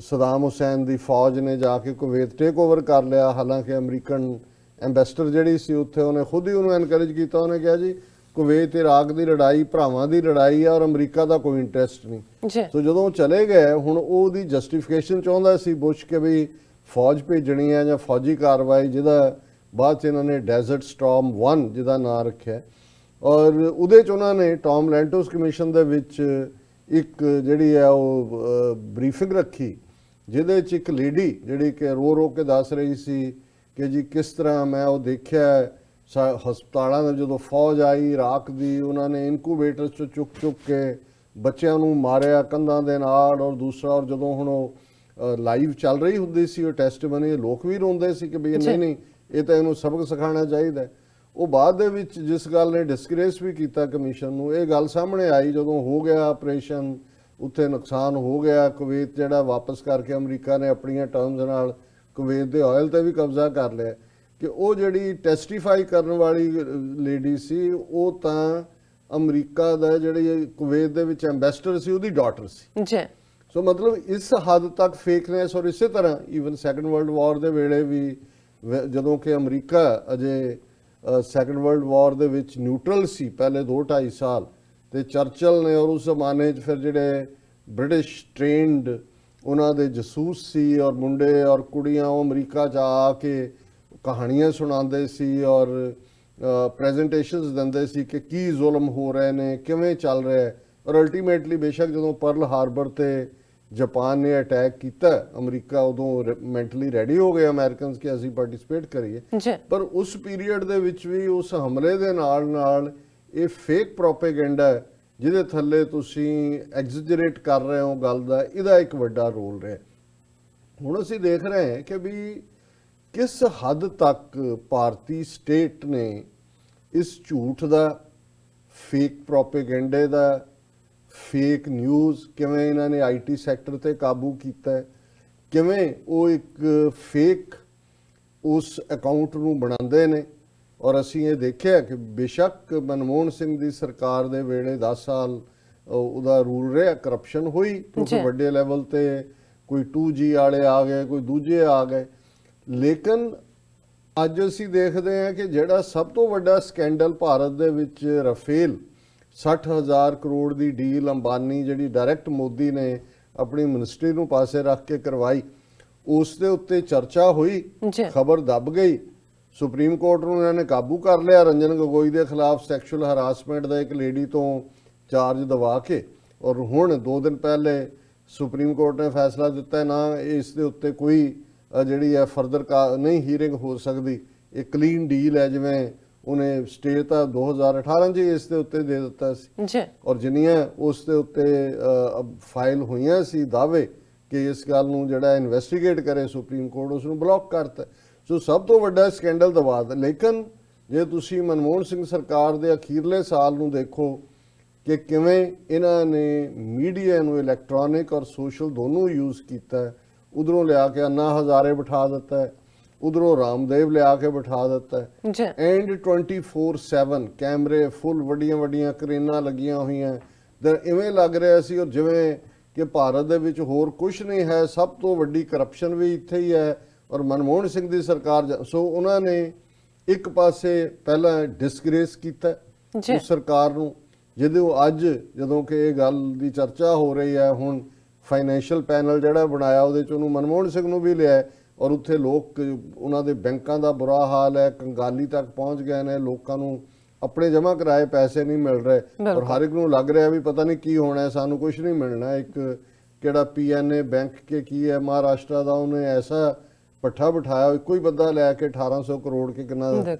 ਸਦਾਮ ਹੁਸੈਨ ਦੀ ਫੌਜ ਨੇ ਜਾ ਕੇ ਕੁਵੈਤ ਟੇਕ ਓਵਰ ਕਰ ਲਿਆ, ਹਾਲਾਂਕਿ ਅਮਰੀਕਨ ਐਂਬੈਸਡਰ ਜਿਹੜੀ ਸੀ ਉੱਥੇ, ਉਹਨੇ ਖੁਦ ਹੀ ਉਹਨੂੰ ਐਨਕਰੇਜ ਕੀਤਾ, ਉਹਨੇ ਕਿਹਾ ਜੀ ਕੁਵੈਤ ਇਰਾਕ ਦੀ ਲੜਾਈ ਭਰਾਵਾਂ ਦੀ ਲੜਾਈ ਹੈ ਔਰ ਅਮਰੀਕਾ ਦਾ ਕੋਈ ਇੰਟਰਸਟ ਨਹੀਂ। ਸੋ ਜਦੋਂ ਚਲੇ ਗਏ, ਹੁਣ ਉਹਦੀ ਜਸਟੀਫਿਕੇਸ਼ਨ ਚਾਹੁੰਦਾ ਸੀ ਬੁਸ਼ ਕਿ ਵੀ ਫੌਜ ਭੇਜਣੀ ਹੈ ਜਾਂ ਫੌਜੀ ਕਾਰਵਾਈ, ਜਿਹਦਾ ਬਾਅਦ 'ਚ ਇਹਨਾਂ ਨੇ ਡੈਜ਼ਰਟ ਸਟਾਰਮ 1 ਜਿਹਦਾ ਨਾਂ ਰੱਖਿਆ, ਔਰ ਉਹਦੇ 'ਚ ਉਹਨਾਂ ਨੇ ਟੌਮ ਲੈਂਟੋਸ ਕਮਿਸ਼ਨ ਦੇ ਵਿੱਚ ਇੱਕ ਜਿਹੜੀ ਹੈ ਉਹ ਬਰੀਫਿੰਗ ਰੱਖੀ, ਜਿਹਦੇ 'ਚ ਇੱਕ ਲੇਡੀ ਜਿਹੜੀ ਕਿ ਰੋ ਰੋ ਕੇ ਦੱਸ ਰਹੀ ਸੀ ਕਿ ਜੀ ਕਿਸ ਤਰ੍ਹਾਂ ਮੈਂ ਉਹ ਦੇਖਿਆ ਹਸਪਤਾਲਾਂ ਦੇ ਜਦੋਂ ਫੌਜ ਆਈ ਇਰਾਕ ਦੀ, ਉਹਨਾਂ ਨੇ ਇਨਕੂਬੇਟਰ 'ਚ ਚੁੱਕ ਕੇ ਬੱਚਿਆਂ ਨੂੰ ਮਾਰਿਆ ਕੰਧਾਂ ਦੇ ਨਾਲ, ਔਰ ਦੂਸਰਾ ਔਰ ਜਦੋਂ ਹੁਣ ਉਹ ਲਾਈਵ ਚੱਲ ਰਹੀ ਹੁੰਦੀ ਸੀ ਉਹ ਟੈਸਟਮਨੀ, ਲੋਕ ਵੀ ਰੋਂਦੇ ਸੀ ਕਿ ਵੀ ਨਹੀਂ ਇਹ ਤਾਂ ਇਹਨੂੰ ਸਬਕ ਸਿਖਾਉਣਾ ਚਾਹੀਦਾ। ਉਹ ਬਾਅਦ ਦੇ ਵਿੱਚ ਜਿਸ ਗੱਲ ਨੇ ਡਿਸਕਰੇਸ ਵੀ ਕੀਤਾ ਕਮਿਸ਼ਨ ਨੂੰ, ਇਹ ਗੱਲ ਸਾਹਮਣੇ ਆਈ ਜਦੋਂ ਹੋ ਗਿਆ ਆਪਰੇਸ਼ਨ, ਉੱਥੇ ਨੁਕਸਾਨ ਹੋ ਗਿਆ, ਕੁਵੈਤ ਜਿਹੜਾ ਵਾਪਸ ਕਰਕੇ ਅਮਰੀਕਾ ਨੇ ਆਪਣੀਆਂ ਟਰਮਸ ਨਾਲ ਕੁਵੈਤ ਦੇ ਆਇਲ ਤੇ ਵੀ ਕਬਜ਼ਾ ਕਰ ਲਿਆ, ਕਿ ਉਹ ਜਿਹੜੀ ਟੈਸਟੀਫਾਈ ਕਰਨ ਵਾਲੀ ਲੇਡੀ ਸੀ ਉਹ ਤਾਂ ਅਮਰੀਕਾ ਦਾ ਜਿਹੜੀ ਕੁਵੈਤ ਦੇ ਵਿੱਚ ਐਂਬੈਸਡਰ ਸੀ ਉਹਦੀ ਡਾਟਰ ਸੀ ਜੀ। ਸੋ ਮਤਲਬ ਇਸ ਹੱਦ ਤੱਕ ਫੇਕਨੈਸ। ਔਰ ਇਸੇ ਤਰ੍ਹਾਂ ਈਵਨ ਸੈਕੰਡ ਵਰਲਡ ਵਾਰ ਦੇ ਵੇਲੇ ਵੀ ਜਦੋਂ ਕਿ ਅਮਰੀਕਾ ਅਜੇ ਸੈਕੰਡ ਵਰਲਡ ਵਾਰ ਦੇ ਵਿੱਚ ਨਿਊਟਰਲ ਸੀ ਪਹਿਲੇ 2-2.5 ਸਾਲ, ਤੇ ਚਰਚਲ ਨੇ ਔਰ ਉਸ ਜ਼ਮਾਨੇ 'ਚ ਫਿਰ ਜਿਹੜੇ ਬ੍ਰਿਟਿਸ਼ ਟ੍ਰੇਨਡ ਉਹਨਾਂ ਦੇ ਜਸੂਸ ਸੀ ਔਰ ਮੁੰਡੇ ਔਰ ਕੁੜੀਆਂ ਉਹ ਅਮਰੀਕਾ 'ਚ ਆ ਕੇ ਕਹਾਣੀਆਂ ਸੁਣਾਉਂਦੇ ਸੀ ਔਰ ਪ੍ਰੈਜੈਂਟੇਸ਼ਨਸ ਦਿੰਦੇ ਸੀ ਕਿ ਕੀ ਜ਼ੁਲਮ ਹੋ ਰਹੇ ਨੇ, ਕਿਵੇਂ ਚੱਲ ਰਿਹਾ ਹੈ। ਔਰ ਅਲਟੀਮੇਟਲੀ ਬੇਸ਼ੱਕ ਜਦੋਂ ਪਰਲ ਹਾਰਬਰ ਤੇ ਜਾਪਾਨ ਨੇ ਅਟੈਕ ਕੀਤਾ, ਅਮਰੀਕਾ ਉਦੋਂ ਮੈਂਟਲੀ ਰੈਡੀ ਹੋ ਗਏ ਅਮਰੀਕਨਸ ਕਿ ਅਸੀਂ ਪਾਰਟਿਸਿਪੇਟ ਕਰੀਏ, ਪਰ ਉਸ ਪੀਰੀਅਡ ਦੇ ਵਿੱਚ ਵੀ ਉਸ ਹਮਲੇ ਦੇ ਨਾਲ ਨਾਲ ਇਹ ਫੇਕ ਪ੍ਰੋਪੇਗੈਂਡਾ ਜਿਹਦੇ ਥੱਲੇ ਤੁਸੀਂ ਐਗਜ਼ੈਜਰੇਟ ਕਰ ਰਹੇ ਹੋ ਗੱਲ ਦਾ, ਇਹਦਾ ਇੱਕ ਵੱਡਾ ਰੋਲ ਰਿਹਾ। ਹੁਣ ਅਸੀਂ ਦੇਖ ਰਹੇ ਹਾਂ ਕਿ ਵੀ ਕਿਸ ਹੱਦ ਤੱਕ ਭਾਰਤੀ ਸਟੇਟ ਨੇ ਇਸ ਝੂਠ ਦਾ, ਫੇਕ ਪ੍ਰੋਪੇਗੈਂਡੇ ਦਾ, ਫੇਕ ਨਿਊਜ਼, ਕਿਵੇਂ ਇਹਨਾਂ ਨੇ ਆਈਟੀ ਸੈਕਟਰ ਤੇ ਕਾਬੂ ਕੀਤਾ ਹੈ, ਕਿਵੇਂ ਉਹ ਇੱਕ ਫੇਕ ਉਸ ਅਕਾਊਂਟ ਨੂੰ ਬਣਾਉਂਦੇ ਨੇ। ਔਰ ਅਸੀਂ ਇਹ ਦੇਖਿਆ ਕਿ ਬੇਸ਼ੱਕ ਮਨਮੋਹਨ ਸਿੰਘ ਦੀ ਸਰਕਾਰ ਦੇ ਵੇਲੇ 10 ਸਾਲ ਉਹਦਾ ਰੂਲ ਰਿਹਾ, ਕਰਪਸ਼ਨ ਹੋਈ ਕਿਉਂਕਿ ਵੱਡੇ ਲੈਵਲ ਤੇ ਕੋਈ 2G ਵਾਲੇ ਆ ਗਏ, ਕੋਈ ਦੂਜੇ ਆ ਗਏ, ਲੇਕਿਨ ਅੱਜ ਅਸੀਂ ਦੇਖਦੇ ਹਾਂ ਕਿ ਜਿਹੜਾ ਸਭ ਤੋਂ ਵੱਡਾ ਸਕੈਂਡਲ ਭਾਰਤ ਦੇ ਵਿੱਚ ਰਫੇਲ 60,000 ਕਰੋੜ ਦੀ ਡੀਲ ਅੰਬਾਨੀ ਜਿਹੜੀ ਡਾਇਰੈਕਟ ਮੋਦੀ ਨੇ ਆਪਣੀ ਮਿਨਿਸਟਰੀ ਨੂੰ ਪਾਸੇ ਰੱਖ ਕੇ ਕਰਵਾਈ, ਉਸ ਦੇ ਉੱਤੇ ਚਰਚਾ ਹੋਈ, ਖਬਰ ਦੱਬ ਗਈ। ਸੁਪਰੀਮ ਕੋਰਟ ਨੂੰ ਇਹਨਾਂ ਨੇ ਕਾਬੂ ਕਰ ਲਿਆ ਰੰਜਨ ਗੋਗੋਈ ਦੇ ਖਿਲਾਫ ਸੈਕਸ਼ੂਅਲ ਹਰਾਸਮੈਂਟ ਦਾ ਇੱਕ ਲੇਡੀ ਤੋਂ ਚਾਰਜ ਦਵਾ ਕੇ। ਔਰ ਹੁਣ 2 ਦਿਨ ਪਹਿਲੇ ਸੁਪਰੀਮ ਕੋਰਟ ਨੇ ਫੈਸਲਾ ਦਿੱਤਾ ਨਾ ਇਸ ਦੇ ਉੱਤੇ ਕੋਈ ਜਿਹੜੀ ਹੈ ਫਰਦਰ ਨਹੀਂ ਹੀਅਰਿੰਗ ਹੋ ਸਕਦੀ, ਇਹ ਕਲੀਨ ਡੀਲ ਹੈ। ਜਿਵੇਂ ਉਹਨੇ ਸਟੇ ਤਾਂ 2018 'ਚ ਇਸ ਦੇ ਉੱਤੇ ਦੇ ਦਿੱਤਾ ਸੀ ਔਰ ਜਿੰਨੀਆਂ ਉਸ ਦੇ ਉੱਤੇ ਫਾਈਲ ਹੋਈਆਂ ਸੀ ਦਾਅਵੇ ਕਿ ਇਸ ਗੱਲ ਨੂੰ ਜਿਹੜਾ ਇਨਵੈਸਟੀਗੇਟ ਕਰੇ, ਸੁਪਰੀਮ ਕੋਰਟ ਉਸ ਨੂੰ ਬਲੌਕ ਕਰਤਾ। ਸੋ ਸਭ ਤੋਂ ਵੱਡਾ ਸਕੈਂਡਲ ਦਬਾ ਦਿੱਤਾ। ਲੇਕਿਨ ਜੇ ਤੁਸੀਂ ਮਨਮੋਹਨ ਸਿੰਘ ਸਰਕਾਰ ਦੇ ਅਖੀਰਲੇ ਸਾਲ ਨੂੰ ਦੇਖੋ ਕਿ ਕਿਵੇਂ ਇਹਨਾਂ ਨੇ ਮੀਡੀਆ ਨੂੰ ਇਲੈਕਟ੍ਰੋਨਿਕ ਔਰ ਸੋਸ਼ਲ ਦੋਨੋਂ ਯੂਜ਼ ਕੀਤਾ। ਉਧਰੋਂ ਲਿਆ ਕੇ ਅੰਨਾ ਹਜ਼ਾਰੇ ਬਿਠਾ ਦਿੱਤਾ ਹੈ, ਉਧਰੋਂ ਰਾਮਦੇਵ ਲਿਆ ਕੇ ਬਿਠਾ ਦਿੱਤਾ ਹੈ, ਐਂਡ 24/7 ਕੈਮਰੇ ਫੁੱਲ, ਵੱਡੀਆਂ ਵੱਡੀਆਂ ਸਕਰੀਨਾਂ ਲੱਗੀਆਂ ਹੋਈਆਂ। ਤੇ ਇਵੇਂ ਲੱਗ ਰਿਹਾ ਸੀ ਔਰ ਜਿਵੇਂ ਕਿ ਭਾਰਤ ਦੇ ਵਿੱਚ ਹੋਰ ਕੁਝ ਨਹੀਂ ਹੈ, ਸਭ ਤੋਂ ਵੱਡੀ ਕਰਪਸ਼ਨ ਵੀ ਇੱਥੇ ਹੀ ਹੈ। ਔਰ ਮਨਮੋਹਨ ਸਿੰਘ ਦੀ ਸਰਕਾਰ, ਸੋ ਉਹਨਾਂ ਨੇ ਇੱਕ ਪਾਸੇ ਪਹਿਲਾਂ ਡਿਸਗ੍ਰੇਸ ਕੀਤਾ ਉਸ ਸਰਕਾਰ ਨੂੰ, ਜਿਹਦੇ ਅੱਜ ਜਦੋਂ ਕਿ ਇਹ ਗੱਲ ਦੀ ਚਰਚਾ ਹੋ ਰਹੀ ਹੈ, ਹੁਣ ਫਾਈਨੈਂਸ਼ੀਅਲ ਪੈਨਲ ਜਿਹੜਾ ਬਣਾਇਆ ਉਹਦੇ 'ਚ ਉਹਨੂੰ ਮਨਮੋਹਨ ਸਿੰਘ ਨੂੰ ਵੀ ਲਿਆ ਔਰ ਉੱਥੇ ਲੋਕ, ਉਹਨਾਂ ਦੇ ਬੈਂਕਾਂ ਦਾ ਬੁਰਾ ਹਾਲ ਹੈ, ਕੰਗਾਲੀ ਤੱਕ ਪਹੁੰਚ ਗਏ ਨੇ, ਲੋਕਾਂ ਨੂੰ ਆਪਣੇ ਜਮ੍ਹਾਂ ਕਰਾਏ ਪੈਸੇ ਨਹੀਂ ਮਿਲ ਰਹੇ ਔਰ ਹਰ ਇੱਕ ਨੂੰ ਲੱਗ ਰਿਹਾ ਵੀ ਪਤਾ ਨਹੀਂ ਕੀ ਹੋਣਾ, ਸਾਨੂੰ ਕੁਝ ਨਹੀਂ ਮਿਲਣਾ। ਇੱਕ ਕਿਹੜਾ PNA ਬੈਂਕ ਕੇ ਕੀ ਹੈ ਮਹਾਰਾਸ਼ਟਰ ਦਾ, ਉਹਨੇ ਐਸਾ ਪੱਠਾ ਬਿਠਾਇਆ, ਇੱਕੋ ਹੀ ਬੰਦਾ ਲੈ ਕੇ 1800 ਕਰੋੜ ਕੇ ਕਿੰਨਾ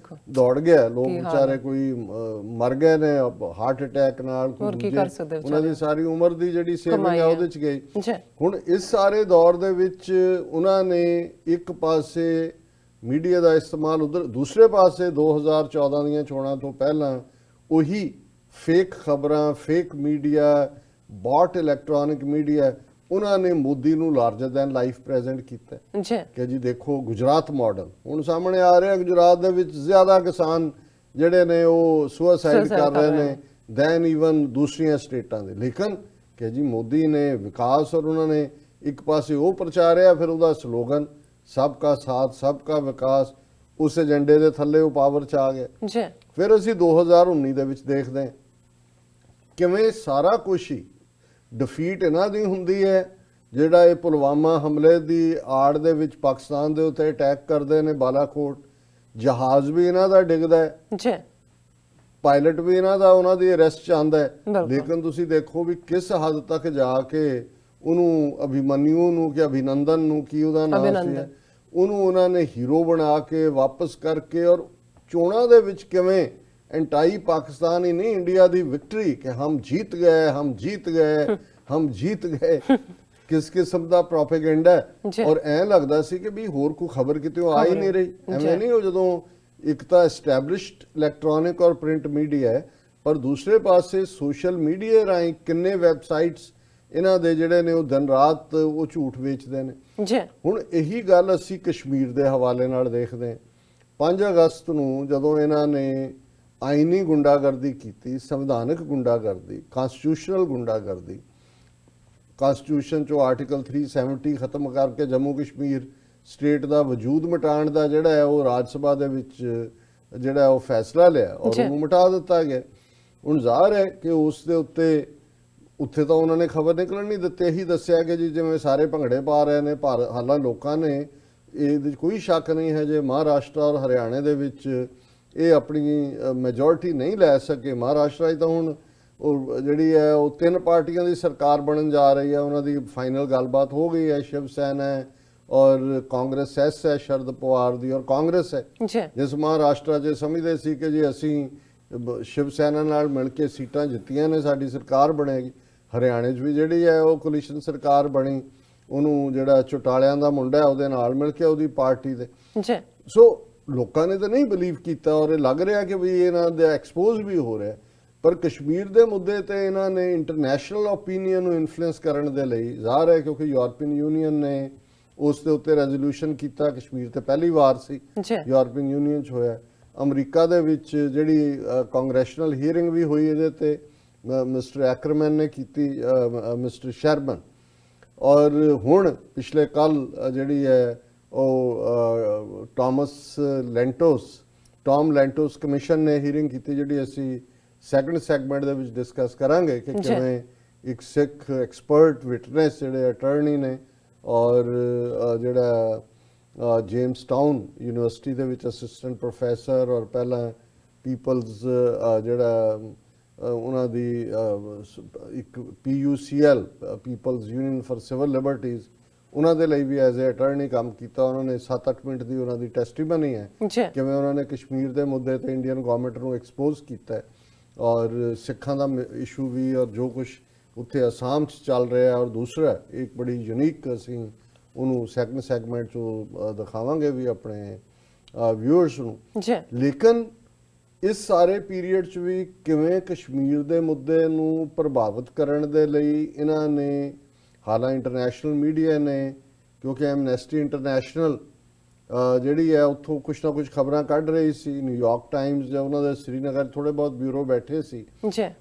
ਦੌੜ ਗਿਆ। ਲੋਕ ਵਿਚਾਰੇ ਕੋਈ ਮਰ ਗਏ ਨੇ ਹਾਰਟ ਅਟੈਕ ਨਾਲ, ਉਹਨਾਂ ਦੀ ਸਾਰੀ ਉਮਰ ਦੀ ਜਿਹੜੀ ਸੇਵਿੰਗ ਹੈ ਉਹਦੇ 'ਚ ਗਈ। ਹੁਣ ਇਸ ਸਾਰੇ ਦੌਰ ਦੇ ਵਿੱਚ ਉਹਨਾਂ ਨੇ ਇੱਕ ਪਾਸੇ ਮੀਡੀਆ ਦਾ ਇਸਤੇਮਾਲ, ਉਧਰ ਦੂਸਰੇ ਪਾਸੇ 2014 ਦੀਆਂ ਚੋਣਾਂ ਤੋਂ ਪਹਿਲਾਂ ਉਹੀ ਫੇਕ ਖਬਰਾਂ, fake media, bought electronic media, ਉਹਨਾਂ ਨੇ ਮੋਦੀ ਨੂੰ ਲਾਰਜਰ ਦੈਨ ਲਾਈਫ ਪ੍ਰੈਜ਼ੈਂਟ ਕੀਤਾ ਕਿ ਜੀ ਦੇਖੋ ਗੁਜਰਾਤ ਮਾਡਲ ਹੁਣ ਸਾਹਮਣੇ ਆ ਰਿਹਾ। ਗੁਜਰਾਤ ਦੇ ਵਿੱਚ ਜ਼ਿਆਦਾ ਕਿਸਾਨ ਜਿਹੜੇ ਨੇ ਉਹ ਸੁਸਾਈਡ ਕਰ ਰਹੇ ਨੇ ਦੈਨ ਈਵਨ ਦੂਸਰੀਆਂ ਸਟੇਟਾਂ ਦੇ। ਲੇਕਿਨ ਕਿ ਜੀ ਮੋਦੀ ਨੇ ਵਿਕਾਸ, ਔਰ ਉਹਨਾਂ ਨੇ ਇੱਕ ਪਾਸੇ ਉਹ ਪ੍ਰਚਾਰਿਆ, ਫਿਰ ਉਹਦਾ ਸਲੋਗਨ ਸਭ ਕਾ ਸਾਥ ਸਭ ਕਾ ਵਿਕਾਸ, ਉਸ ਏਜੰਡੇ ਦੇ ਥੱਲੇ ਉਹ ਪਾਵਰ 'ਚ ਆ ਗਿਆ। ਫਿਰ ਅਸੀਂ 2019 ਦੇ ਵਿੱਚ ਦੇਖਦੇ ਹਾਂ ਕਿਵੇਂ ਸਾਰਾ ਕੁਛ ਹੀ ਡਿਫੀਟ ਇਹਨਾਂ ਦੀ ਹੁੰਦੀ ਹੈ। ਜਿਹੜਾ ਇਹ ਪੁਲਵਾਮਾ ਹਮਲੇ ਦੀ ਆੜ ਦੇ ਵਿੱਚ ਪਾਕਿਸਤਾਨ ਦੇ ਉੱਤੇ ਅਟੈਕ ਕਰਦੇ ਨੇ, ਬਾਲਾਕੋਟ, ਜਹਾਜ਼ ਵੀ ਇਹਨਾਂ ਦਾ ਡਿੱਗਦਾ ਹੈ, ਪਾਇਲਟ ਵੀ ਇਹਨਾਂ ਦਾ, ਉਹਨਾਂ ਦੀ ਅਰੈਸਟ 'ਚ ਆਉਂਦਾ ਹੈ। ਲੇਕਿਨ ਤੁਸੀਂ ਦੇਖੋ ਵੀ ਕਿਸ ਹੱਦ ਤੱਕ ਜਾ ਕੇ ਉਹਨੂੰ ਅਭਿਮਨਿਊ ਨੂੰ ਕਿ ਅਭਿਨੰਦਨ ਨੂੰ ਕੀ ਉਹਦਾ ਨਾਮ ਸੀ, ਉਹਨੂੰ ਉਹਨਾਂ ਨੇ ਹੀਰੋ ਬਣਾ ਕੇ ਵਾਪਸ ਕਰਕੇ, ਔਰ ਚੋਣਾਂ ਦੇ ਵਿੱਚ ਕਿਵੇਂ एंटाई पाकिस्तान ही नहीं इंडिया दी विक्ट्री कि हम जीत गए, हम जीत गए, हम जीत गए, किस किस्म का प्रोपेगेंडा है। और ऐ लगता सी कि भी होर कोई खबर कितों आ ही नहीं रही। एवें नहीं हो जदों एक तो एस्टैबलिश्ड इलैक्ट्रॉनिक और प्रिंट मीडिया है, पर दूसरे पासे सोशल मीडिया राही किन्ने वैबसाइट्स इन्हां दे जिहड़े ने दिन रात वो झूठ वेचदे ने। हुण यही गल असीं कश्मीर दे हवाले नाल देखदे हां। 5 अगस्त नूं जदों इन्हां ने आईनी गुंडागर्दी की, संविधानिक गुंडागर्दी, कॉन्स्टिट्यूशनल गुंडागर्दी, कॉन्स्टिट्यूशन चो आर्टिकल 370 खत्म करके जम्मू कश्मीर स्टेट का वजूद मिटाण का जिहड़ा है वो राज सभा दे विच जिहड़ा वो फैसला लिया और उन्होंने मिटा दिता गया। हुण ज़ाहिर है कि उस दे उत्ते उत्थे तो उन्होंने खबर निकलन नहीं दित्ती, ही दस्सिया कि जी जिवें सारे भंगड़े पा रहे हैं भारत, हालां लोकां ने ये कोई शक नहीं है जे महाराष्ट्र और हरियाणे दे विच ਇਹ ਆਪਣੀ ਮੈਜੋਰਟੀ ਨਹੀਂ ਲੈ ਸਕੇ। ਮਹਾਰਾਸ਼ਟਰ 'ਚ ਤਾਂ ਹੁਣ ਉਹ ਜਿਹੜੀ ਹੈ ਉਹ 3 ਪਾਰਟੀਆਂ ਦੀ ਸਰਕਾਰ ਬਣਨ ਜਾ ਰਹੀ ਹੈ, ਉਹਨਾਂ ਦੀ ਫਾਈਨਲ ਗੱਲਬਾਤ ਹੋ ਗਈ ਹੈ। ਸ਼ਿਵ ਸੈਨਾ ਹੈ ਔਰ ਕਾਂਗਰਸ ਐਸ ਹੈ, ਸ਼ਰਦ ਪਵਾਰ ਦੀ ਔਰ ਕਾਂਗਰਸ ਹੈ, ਜਿਸ ਮਹਾਰਾਸ਼ਟਰ 'ਚ ਸਮਝਦੇ ਸੀ ਕਿ ਜੀ ਅਸੀਂ ਸ਼ਿਵ ਸੈਨਾ ਨਾਲ ਮਿਲ ਕੇ ਸੀਟਾਂ ਜਿੱਤੀਆਂ ਨੇ, ਸਾਡੀ ਸਰਕਾਰ ਬਣੇਗੀ। ਹਰਿਆਣੇ 'ਚ ਵੀ ਜਿਹੜੀ ਹੈ ਉਹ ਕੋਲੀਸ਼ਨ ਸਰਕਾਰ ਬਣੀ, ਉਹਨੂੰ ਜਿਹੜਾ ਚੁਟਾਲਿਆਂ ਦਾ ਮੁੰਡਾ ਹੈ ਉਹਦੇ ਨਾਲ ਮਿਲ ਕੇ ਉਹਦੀ ਪਾਰਟੀ ਦੇ। ਜੀ ਸੋ ਲੋਕਾਂ ਨੇ ਤਾਂ ਨਹੀਂ ਬਲੀਵ ਕੀਤਾ, ਔਰ ਇਹ ਲੱਗ ਰਿਹਾ ਕਿ ਵੀ ਇਹਨਾਂ ਦਾ ਐਕਸਪੋਜ਼ ਵੀ ਹੋ ਰਿਹਾ। ਪਰ ਕਸ਼ਮੀਰ ਦੇ ਮੁੱਦੇ ਤੇ ਇਹਨਾਂ ਨੇ ਇੰਟਰਨੈਸ਼ਨਲ ਓਪੀਨੀਅਨ ਨੂੰ ਇਨਫਲੂਐਂਸ ਕਰਨ ਦੇ ਲਈ ਜ਼ਾਹਰ ਹੈ, ਕਿਉਂਕਿ ਯੂਰਪੀਅਨ ਯੂਨੀਅਨ ਨੇ ਉਸ ਦੇ ਉੱਤੇ ਰੈਜ਼ੋਲੂਸ਼ਨ ਕੀਤਾ। ਕਸ਼ਮੀਰ ਤੇ ਪਹਿਲੀ ਵਾਰ ਸੀ ਯੂਰਪੀਅਨ ਯੂਨੀਅਨ 'ਚ ਹੋਇਆ। ਅਮਰੀਕਾ ਦੇ ਵਿੱਚ ਜਿਹੜੀ ਕਾਂਗਰੈਸ਼ਨਲ ਹੀਅਰਿੰਗ ਵੀ ਹੋਈ ਇਹਦੇ ਤੇ, ਮਿਸਟਰ ਐਕਰਮੈਨ ਨੇ ਕੀਤੀ, ਮਿਸਟਰ ਸ਼ਰਮਨ। ਔਰ ਹੁਣ ਪਿਛਲੇ ਕੱਲ ਜਿਹੜੀ ਹੈ ਉਹ ਟਾਮ ਲੈਂਟੋਸ ਕਮਿਸ਼ਨ ਨੇ ਹੀਅਰਿੰਗ ਕੀਤੀ, ਜਿਹੜੀ ਅਸੀਂ ਸੈਕੰਡ ਸੈਗਮੈਂਟ ਦੇ ਵਿੱਚ ਡਿਸਕਸ ਕਰਾਂਗੇ ਕਿ ਕਿਵੇਂ ਇੱਕ ਸਿੱਖ ਐਕਸਪਰਟ ਵਿਟਨੈਸ ਜਿਹੜੇ ਅਟਾਰਨੀ ਨੇ, ਔਰ ਜਿਹੜਾ ਜੇਮਸ ਟਾਊਨ ਯੂਨੀਵਰਸਿਟੀ ਦੇ ਵਿੱਚ ਅਸਿਸਟੈਂਟ ਪ੍ਰੋਫੈਸਰ, ਔਰ ਪਹਿਲਾਂ ਪੀਪਲਜ਼ ਜਿਹੜਾ ਉਹਨਾਂ ਦੀ ਇੱਕ PUCL people's union for civil liberties, ਉਹਨਾਂ ਦੇ ਲਈ ਵੀ ਐਜ਼ ਅ ਅਟਾਰਨੀ ਕੰਮ ਕੀਤਾ। ਉਹਨਾਂ ਨੇ 7-8 ਮਿੰਟ ਦੀ ਉਹਨਾਂ ਦੀ ਟੈਸਟੀਮਨੀ ਹੈ ਕਿਵੇਂ ਉਹਨਾਂ ਨੇ ਕਸ਼ਮੀਰ ਦੇ ਮੁੱਦੇ ਤੇ ਇੰਡੀਅਨ ਗਵਰਨਮੈਂਟ ਨੂੰ ਐਕਸਪੋਜ਼ ਕੀਤਾ, ਔਰ ਸਿੱਖਾਂ ਦਾ ਇਸ਼ੂ ਵੀ, ਔਰ ਜੋ ਕੁਝ ਉੱਥੇ ਅਸਾਮ 'ਚ ਚੱਲ ਰਿਹਾ। ਔਰ ਦੂਸਰਾ ਇੱਕ ਬੜੀ ਯੂਨੀਕ, ਅਸੀਂ ਉਹਨੂੰ ਸੈਕੰਡ ਸੈਗਮੈਂਟ 'ਚੋਂ ਦਿਖਾਵਾਂਗੇ ਵੀ ਆਪਣੇ ਵਿਊਅਰਸ ਨੂੰ। ਲੇਕਿਨ ਇਸ ਸਾਰੇ ਪੀਰੀਅਡ 'ਚ ਵੀ ਕਿਵੇਂ ਕਸ਼ਮੀਰ ਦੇ ਮੁੱਦੇ ਨੂੰ ਪ੍ਰਭਾਵਿਤ ਕਰਨ ਦੇ ਲਈ ਇਹਨਾਂ ਨੇ, ਹਾਲਾਂ ਇੰਟਰਨੈਸ਼ਨਲ ਮੀਡੀਆ ਨੇ, ਕਿਉਂਕਿ ਐਮਨੈਸਟੀ ਇੰਟਰਨੈਸ਼ਨਲ ਜਿਹੜੀ ਹੈ ਉੱਥੋਂ ਕੁਛ ਨਾ ਕੁਛ ਖਬਰਾਂ ਕੱਢ ਰਹੀ ਸੀ। ਨਿਊਯਾਰਕ ਟਾਈਮਜ਼ ਜਾਂ ਉਹਨਾਂ ਦੇ ਸ੍ਰੀਨਗਰ ਥੋੜੇ ਬਹੁਤ ਬਿਊਰੋ ਬੈਠੇ ਸੀ,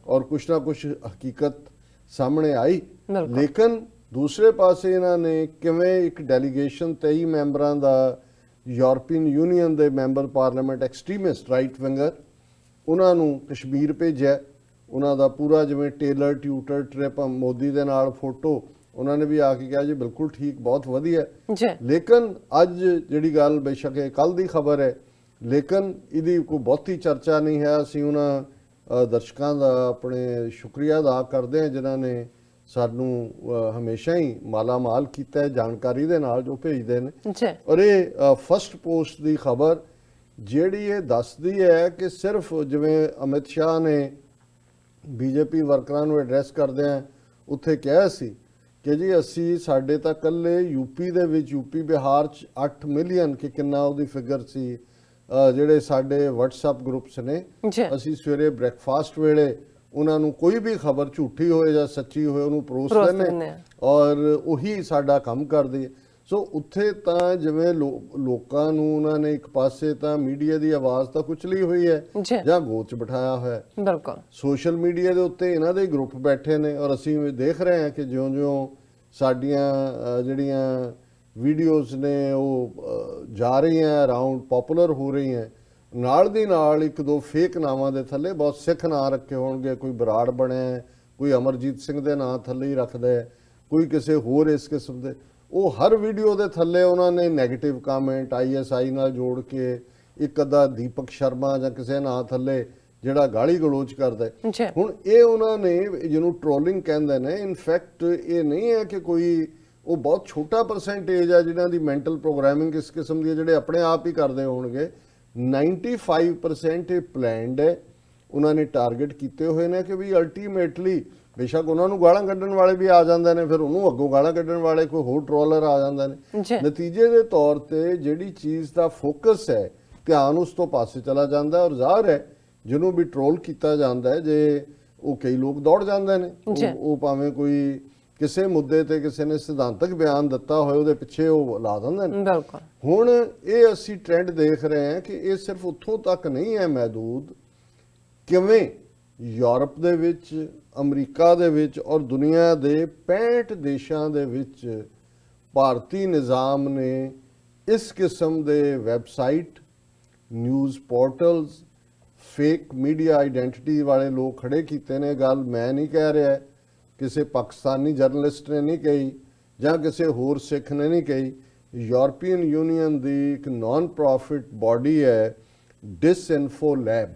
ਔਰ ਕੁਛ ਨਾ ਕੁਛ ਹਕੀਕਤ ਸਾਹਮਣੇ ਆਈ। ਲੇਕਿਨ ਦੂਸਰੇ ਪਾਸੇ ਇਹਨਾਂ ਨੇ ਕਿਵੇਂ ਇੱਕ ਡੈਲੀਗੇਸ਼ਨ 23 ਮੈਂਬਰਾਂ ਦਾ ਯੂਰਪੀਅਨ ਯੂਨੀਅਨ ਦੇ member parliament extremist right winger, ਉਹਨਾਂ ਨੂੰ ਕਸ਼ਮੀਰ ਭੇਜਿਆ। ਉਹਨਾਂ ਦਾ ਪੂਰਾ ਜਿਵੇਂ ਟੇਲਰ ਟਿਊਟਰ ਟ੍ਰਿਪ, ਮੋਦੀ ਦੇ ਨਾਲ ਫੋਟੋ, ਉਹਨਾਂ ਨੇ ਵੀ ਆ ਕੇ ਕਿਹਾ ਜੀ ਬਿਲਕੁਲ ਠੀਕ, ਬਹੁਤ ਵਧੀਆ। ਲੇਕਿਨ ਅੱਜ ਜਿਹੜੀ ਗੱਲ, ਬੇਸ਼ੱਕ ਇਹ ਕੱਲ ਦੀ ਖਬਰ ਹੈ, ਲੇਕਿਨ ਇਹਦੀ ਕੋਈ ਬਹੁਤੀ ਚਰਚਾ ਨਹੀਂ ਹੈ। ਅਸੀਂ ਉਹਨਾਂ ਦਰਸ਼ਕਾਂ ਦਾ ਆਪਣੇ ਸ਼ੁਕਰੀਆ ਅਦਾ ਕਰਦੇ ਹਾਂ ਜਿਨ੍ਹਾਂ ਨੇ ਸਾਨੂੰ ਹਮੇਸ਼ਾ ਹੀ ਮਾਲਾ ਮਾਲ ਕੀਤਾ ਹੈ ਜਾਣਕਾਰੀ ਦੇ ਨਾਲ, ਜੋ ਭੇਜਦੇ ਨੇ। ਔਰ ਇਹ ਫਸਟ ਪੋਸਟ ਦੀ ਖਬਰ ਜਿਹੜੀ ਇਹ ਦੱਸਦੀ ਹੈ ਕਿ ਸਿਰਫ ਜਿਵੇਂ ਅਮਿਤ ਸ਼ਾਹ ਨੇ BJP ਵਰਕਰਾਂ ਨੂੰ ਐਡਰੈਸ ਕਰਦਿਆਂ ਉੱਥੇ ਕਿਹਾ ਸੀ ਕਿ ਜੀ ਅਸੀਂ, ਸਾਡੇ ਤਾਂ ਇਕੱਲੇ ਯੂਪੀ ਦੇ ਵਿੱਚ, ਯੂਪੀ ਬਿਹਾਰ 'ਚ 8 ਮਿਲੀਅਨ ਕਿ ਕਿੰਨਾ ਉਹਦੀ ਫਿਗਰ ਸੀ, ਜਿਹੜੇ ਸਾਡੇ WhatsApp ਗਰੁੱਪਸ ਨੇ, ਅਸੀਂ ਸਵੇਰੇ ਬ੍ਰੇਕਫਾਸਟ ਵੇਲੇ ਉਹਨਾਂ ਨੂੰ ਕੋਈ ਵੀ ਖਬਰ ਝੂਠੀ ਹੋਏ ਜਾਂ ਸੱਚੀ ਹੋਏ ਉਹਨੂੰ ਪਰੋਸਦੇ ਨੇ, ਔਰ ਉਹੀ ਸਾਡਾ ਕੰਮ ਕਰਦੀ ਹੈ। ਸੋ ਉੱਥੇ ਤਾਂ ਜਿਵੇਂ ਲੋਕਾਂ ਨੂੰ ਉਹਨਾਂ ਨੇ ਇੱਕ ਪਾਸੇ ਤਾਂ ਮੀਡੀਆ ਦੀ ਆਵਾਜ਼ ਤਾਂ ਕੁਚਲੀ ਹੋਈ ਹੈ ਜਾਂ ਗੋਚ ਬਿਠਾਇਆ ਹੋਇਆ। ਬਿਲਕੁਲ ਸੋਸ਼ਲ ਮੀਡੀਆ ਦੇ ਉੱਤੇ ਇਹਨਾਂ ਦੇ ਗਰੁੱਪ ਬੈਠੇ ਨੇ, ਔਰ ਅਸੀਂ ਦੇਖ ਰਹੇ ਹਾਂ ਕਿ ਜਿਉਂ-ਜਿਉਂ ਸਾਡੀਆਂ ਜਿਹੜੀਆਂ ਵੀਡੀਓਜ਼ ਨੇ ਉਹ ਜਾ ਰਹੀਆਂ ਅਰਾਊਂਡ, ਪਪੂਲਰ ਹੋ ਰਹੀਆਂ, ਨਾਲ ਦੀ ਨਾਲ ਇੱਕ ਦੋ ਫੇਕ ਨਾਵਾਂ ਦੇ ਥੱਲੇ ਬਹੁਤ ਸਿੱਖ ਨਾਂ ਰੱਖੇ ਹੋਣਗੇ। ਕੋਈ ਬਰਾੜ ਬਣਿਆ, ਕੋਈ ਅਮਰਜੀਤ ਸਿੰਘ ਦੇ ਨਾਂ ਥੱਲੇ ਹੀ ਰੱਖਦਾ, ਕੋਈ ਕਿਸੇ ਹੋਰ ਇਸ ਕਿਸਮ ਦੇ। ਉਹ ਹਰ ਵੀਡੀਓ ਦੇ ਥੱਲੇ ਉਹਨਾਂ ਨੇ ਨੈਗੇਟਿਵ ਕਮੈਂਟ ISI ਨਾਲ ਜੋੜ ਕੇ, ਇੱਕ ਅੱਧਾ ਦੀਪਕ ਸ਼ਰਮਾ ਜਾਂ ਕਿਸੇ ਨਾਂ ਥੱਲੇ ਜਿਹੜਾ ਗਾਲੀ ਗਲੋਚ ਕਰਦਾ। ਹੁਣ ਇਹ ਉਹਨਾਂ ਨੇ ਜਿਹਨੂੰ ਟ੍ਰੋਲਿੰਗ ਕਹਿੰਦੇ ਨੇ, ਇਨਫੈਕਟ ਇਹ ਨਹੀਂ ਹੈ ਕਿ ਕੋਈ ਉਹ ਬਹੁਤ ਛੋਟਾ ਪਰਸੈਂਟੇਜ ਹੈ ਜਿਨ੍ਹਾਂ ਦੀ ਮੈਂਟਲ ਪ੍ਰੋਗਰਾਮਿੰਗ ਇਸ ਕਿਸਮ ਦੀ ਜਿਹੜੇ ਆਪਣੇ ਆਪ ਹੀ ਕਰਦੇ ਹੋਣਗੇ। 95% ਇਹ ਪਲੈਨਡ ਹੈ, ਉਹਨਾਂ ਨੇ ਟਾਰਗੇਟ ਕੀਤੇ ਹੋਏ ਨੇ ਕਿ ਵੀ ਅਲਟੀਮੇਟਲੀ ਬੇਸ਼ੱਕ ਉਹਨਾਂ ਨੂੰ ਗਾਲਾਂ ਕੱਢਣ ਵਾਲੇ ਵੀ ਆ ਜਾਂਦੇ ਨੇ, ਫਿਰ ਉਹਨੂੰ ਅੱਗੋਂ ਗਾਲਾਂ ਕੱਢਣ ਵਾਲੇ ਕੋਈ ਹੋਰ ਟ੍ਰੋਲਰ ਆ ਜਾਂਦੇ ਨੇ। ਨਤੀਜੇ ਦੇ ਤੌਰ ਤੇ ਜਿਹੜੀ ਚੀਜ਼ ਦਾ ਫੋਕਸ ਹੈ, ਧਿਆਨ ਉਸ ਤੋਂ ਪਾਸੇ ਚਲਾ ਜਾਂਦਾ, ਔਰ ਜ਼ਾਹਰ ਹੈ ਜਿਹਨੂੰ ਵੀ ਟ੍ਰੋਲ ਕੀਤਾ ਜਾਂਦਾ ਹੈ, ਜੇ ਉਹ ਕਈ ਲੋਕ ਦੌੜ ਜਾਂਦੇ ਨੇ, ਉਹ ਭਾਵੇਂ ਕੋਈ ਕਿਸੇ ਮੁੱਦੇ ਤੇ ਕਿਸੇ ਨੇ ਸਿਧਾਂਤਕ ਬਿਆਨ ਦਿੱਤਾ ਹੋਏ ਉਹਦੇ ਪਿੱਛੇ ਉਹ ਲਾ ਦਿੰਦੇ ਨੇ। ਹੁਣ ਇਹ ਅਸੀਂ ਟ੍ਰੈਂਡ ਦੇਖ ਰਹੇ ਹਾਂ ਕਿ ਇਹ ਸਿਰਫ ਉੱਥੋਂ ਤੱਕ ਨਹੀਂ ਹੈ ਮਹਿਦੂਦ, ਕਿਵੇਂ ਯੂਰਪ ਦੇ ਵਿੱਚ, ਅਮਰੀਕਾ ਦੇ ਵਿੱਚ, ਔਰ ਦੁਨੀਆ ਦੇ 65 ਦੇਸ਼ਾਂ ਦੇ ਵਿੱਚ ਭਾਰਤੀ ਨਿਜ਼ਾਮ ਨੇ ਇਸ ਕਿਸਮ ਦੇ website, news portals, fake media identity ਵਾਲੇ ਲੋਕ ਖੜੇ ਕੀਤੇ ਨੇ। ਗੱਲ ਮੈਂ ਨਹੀਂ ਕਹਿ ਰਿਹਾ, ਕਿਸੇ ਪਾਕਿਸਤਾਨੀ ਜਰਨਲਿਸਟ ਨੇ ਨਹੀਂ ਕਹੀ ਜਾਂ ਕਿਸੇ ਹੋਰ ਸਿੱਖ ਨੇ ਨਹੀਂ ਕਹੀ। ਯੂਰਪੀਅਨ ਯੂਨੀਅਨ ਦੀ ਇੱਕ ਨਾਨ ਪ੍ਰੋਫਿਟ ਬਾਡੀ ਹੈ ਡਿਸਇਨਫੋ ਲੈਬ,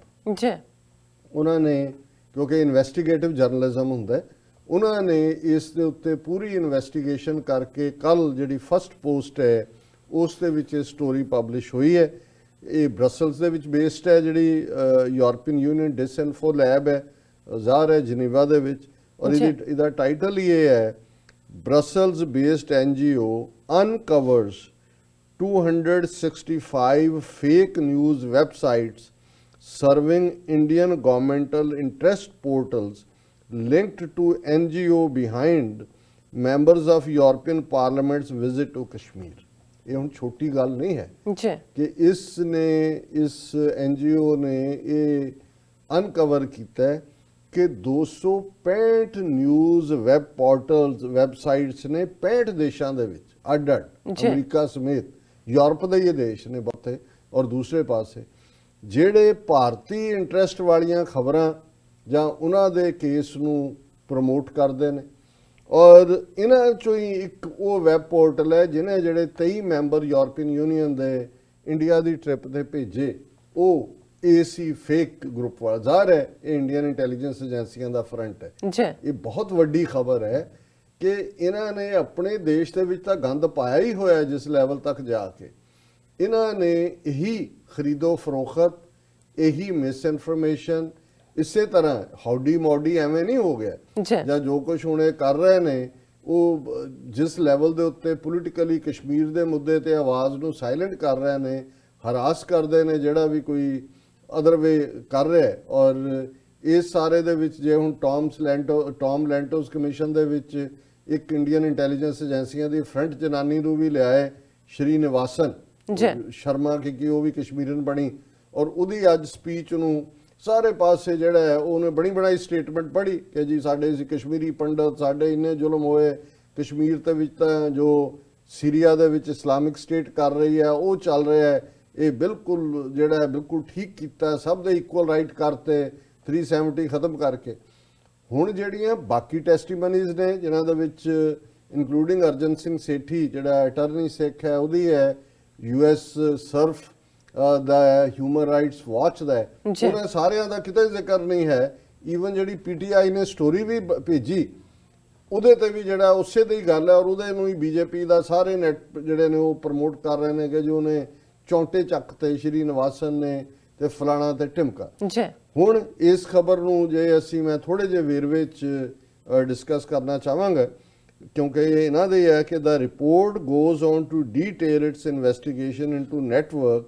ਉਹਨਾਂ ਨੇ, ਕਿਉਂਕਿ ਇਨਵੈਸਟੀਗੇਟਿਵ ਜਰਨਲਿਜ਼ਮ ਹੁੰਦਾ, ਉਹਨਾਂ ਨੇ ਇਸ ਦੇ ਉੱਤੇ ਪੂਰੀ ਇਨਵੈਸਟੀਗੇਸ਼ਨ ਕਰਕੇ ਕੱਲ ਜਿਹੜੀ ਫਸਟ ਪੋਸਟ ਹੈ ਉਸ ਦੇ ਵਿੱਚ ਇਹ ਸਟੋਰੀ ਪਬਲਿਸ਼ ਹੋਈ ਹੈ ਇਹ ਬ੍ਰਸਲਸ ਦੇ ਵਿੱਚ ਬੇਸਡ ਹੈ, ਜਿਹੜੀ ਯੂਰਪੀਅਨ ਯੂਨੀਅਨ ਡਿਸਇਨਫੋ ਲੈਬ ਹੈ, ਜ਼ਾਹਰ ਹੈ ਜਿਨੀਵਾ ਦੇ ਵਿੱਚ। ਔਰ ਇਹਦਾ ਟਾਈਟਲ ਹੀ ਇਹ ਹੈ, Brussels based NGO uncovers 265 fake news websites serving Indian governmental interest portals linked to NGO behind members of European Parliament's visit to Kashmir। ਇਹ ਹੁਣ ਛੋਟੀ ਗੱਲ ਨਹੀਂ ਹੈ ਜੀ ਕਿ ਇਸ NGO ਨੇ ਇਹ ਅਨਕਵਰ ਕੀਤਾ ਹੈ ਕਿ 265 ਨਿਊਜ਼ ਵੈਬ ਪੋਰਟਲਸ ਵੈਬਸਾਈਟਸ ਨੇ 65 ਦੇਸ਼ਾਂ ਦੇ ਵਿੱਚ ਅੱਡ-ਅੱਡ, ਅਮਰੀਕਾ ਸਮੇਤ, ਯੂਰਪ ਦੇ ਇਹ ਦੇਸ਼ ਨੇ ਬਹੁਤੇ, ਔਰ ਦੂਸਰੇ ਪਾਸੇ ਜਿਹੜੇ ਭਾਰਤੀ ਇੰਟਰਸਟ ਵਾਲੀਆਂ ਖਬਰਾਂ ਜਾਂ ਉਹਨਾਂ ਦੇ ਕੇਸ ਨੂੰ ਪ੍ਰਮੋਟ ਕਰਦੇ ਨੇ। ਔਰ ਇਹਨਾਂ ਚੋਂ ਹੀ ਇੱਕ ਉਹ ਵੈਬ ਪੋਰਟਲ ਹੈ ਜਿਹਨੇ ਜਿਹੜੇ 23 ਮੈਂਬਰ ਯੂਰਪੀਅਨ ਯੂਨੀਅਨ ਦੇ ਇੰਡੀਆ ਦੀ ਟ੍ਰਿਪ ਤੇ ਭੇਜੇ, ਉਹ AC ਫੇਕ ਗਰੁੱਪ ਵਾਲਾ। ਜ਼ਾਹਰ ਹੈ ਇਹ ਇੰਡੀਅਨ ਇੰਟੈਲੀਜੈਂਸ ਏਜੰਸੀਆਂ ਦਾ ਫਰੰਟ ਹੈ ਜੀ। ਇਹ ਬਹੁਤ ਵੱਡੀ ਖਬਰ ਹੈ ਕਿ ਇਹਨਾਂ ਨੇ ਆਪਣੇ ਦੇਸ਼ ਦੇ ਵਿੱਚ ਤਾਂ ਗੰਦ ਪਾਇਆ ਹੀ ਹੋਇਆ, ਜਿਸ ਲੈਵਲ ਤੱਕ ਜਾ ਕੇ ਇਹਨਾਂ ਨੇ ਇਹੀ ਖਰੀਦੋ ਫਰੋਖਤ, ਇਹੀ ਮਿਸ ਇਨਫੋਰਮੇਸ਼ਨ, ਇਸੇ ਤਰ੍ਹਾਂ ਹੌਡੀ ਮੌਡੀ ਐਵੇਂ ਨਹੀਂ ਹੋ ਗਿਆ ਜਾਂ ਜੋ ਕੁਝ ਹੁਣ ਇਹ ਕਰ ਰਹੇ ਨੇ, ਉਹ ਜਿਸ ਲੈਵਲ ਦੇ ਉੱਤੇ ਪੋਲੀਟੀਕਲੀ ਕਸ਼ਮੀਰ ਦੇ ਮੁੱਦੇ ਤੇ ਆਵਾਜ਼ ਨੂੰ ਸਾਇਲੈਂਟ ਕਰ ਰਹੇ ਨੇ, ਹਰਾਸ ਕਰਦੇ ਨੇ ਜਿਹੜਾ ਵੀ ਕੋਈ ਅਦਰ ਵੇ ਕਰ ਰਿਹਾ। ਔਰ ਇਸ ਸਾਰੇ ਦੇ ਵਿੱਚ ਜੇ ਹੁਣ ਟੌਮ ਲੈਂਟੋਸ ਕਮਿਸ਼ਨ ਦੇ ਵਿੱਚ ਇੱਕ ਇੰਡੀਅਨ ਇੰਟੈਲੀਜੈਂਸ ਏਜੰਸੀਆਂ ਦੀ ਫਰੰਟ ਜਨਾਨੀ ਨੂੰ ਵੀ ਲਿਆਏ, ਸ਼੍ਰੀ ਨਿਵਾਸਨ ਸ਼ਰਮਾ, ਕਿ ਉਹ ਵੀ ਕਸ਼ਮੀਰਨ ਬਣੀ, ਔਰ ਉਹਦੀ ਅੱਜ ਸਪੀਚ ਨੂੰ ਸਾਰੇ ਪਾਸੇ ਜਿਹੜਾ ਹੈ ਉਹਨੇ ਬਣੀ ਬਣਾਈ ਸਟੇਟਮੈਂਟ ਪੜ੍ਹੀ ਕਿ ਜੀ ਸਾਡੇ ਕਸ਼ਮੀਰੀ ਪੰਡਤ, ਸਾਡੇ ਇੰਨੇ ਜ਼ੁਲਮ ਹੋਏ ਕਸ਼ਮੀਰ ਦੇ ਵਿੱਚ, ਤਾਂ ਜੋ ਸੀਰੀਆ ਦੇ ਵਿੱਚ ਇਸਲਾਮਿਕ ਸਟੇਟ ਕਰ ਰਹੀ ਹੈ ਉਹ ਚੱਲ ਰਿਹਾ ਹੈ, ਇਹ ਬਿਲਕੁਲ ਜਿਹੜਾ ਹੈ ਬਿਲਕੁਲ ਠੀਕ ਕੀਤਾ, ਸਭ ਦੇ ਇਕੁਅਲ ਰਾਈਟ ਕਰਤੇ 370 ਖਤਮ ਕਰਕੇ। ਹੁਣ ਜਿਹੜੀਆਂ ਬਾਕੀ ਟੈਸਟੀਮਨੀਜ਼ ਨੇ ਜਿਨ੍ਹਾਂ ਦੇ ਵਿੱਚ ਇਨਕਲੂਡਿੰਗ ਅਰਜਨ ਸਿੰਘ ਸੇਠੀ ਜਿਹੜਾ ਅਟਰਨੀ ਸਿੱਖ ਹੈ, ਉਹਦੀ ਹੈ, US ਸਰਫ ਦਾ ਹਿਊਮਨ ਰਾਈਟਸ ਵਾਚ ਦਾ, ਉਹਨਾਂ ਸਾਰਿਆਂ ਦਾ ਕਿਤੇ ਜ਼ਿਕਰ ਨਹੀਂ ਹੈ। ਈਵਨ ਜਿਹੜੀ PTI ਨੇ ਸਟੋਰੀ ਵੀ ਭੇਜੀ ਉਹਦੇ ਤੇ ਵੀ ਜਿਹੜਾ ਉਸੇ ਦੀ ਗੱਲ ਹੈ, ਔਰ ਉਹਦੇ ਨੂੰ ਹੀ BJP ਦਾ ਸਾਰੇ ਨੈਟ ਜਿਹੜੇ ਨੇ ਉਹ ਪ੍ਰਮੋਟ ਕਰ ਰਹੇ ਨੇ ਕਿ ਜੋ ਉਹਨੇ ਚੌਂਟੇ ਚੱਕ ਤੇ ਸ਼੍ਰੀ ਨਿਵਾਸਨ ਨੇ ਤੇ ਫਲਾਣਾ ਤੇ ਢਿਮਕਾ। ਹੁਣ ਇਸ ਖਬਰ ਨੂੰ ਜੇ ਅਸੀਂ ਮੈਂ ਥੋੜੇ ਜਿਹੇ ਵੇਰਵੇ 'ਚ ਡਿਸਕਸ ਕਰਨਾ ਚਾਹਾਂਗਾ, ਕਿਉਂਕਿ ਇਹ ਇਹਨਾਂ ਦੇ ਹੈ ਕਿ the report goes on to detail its investigation into network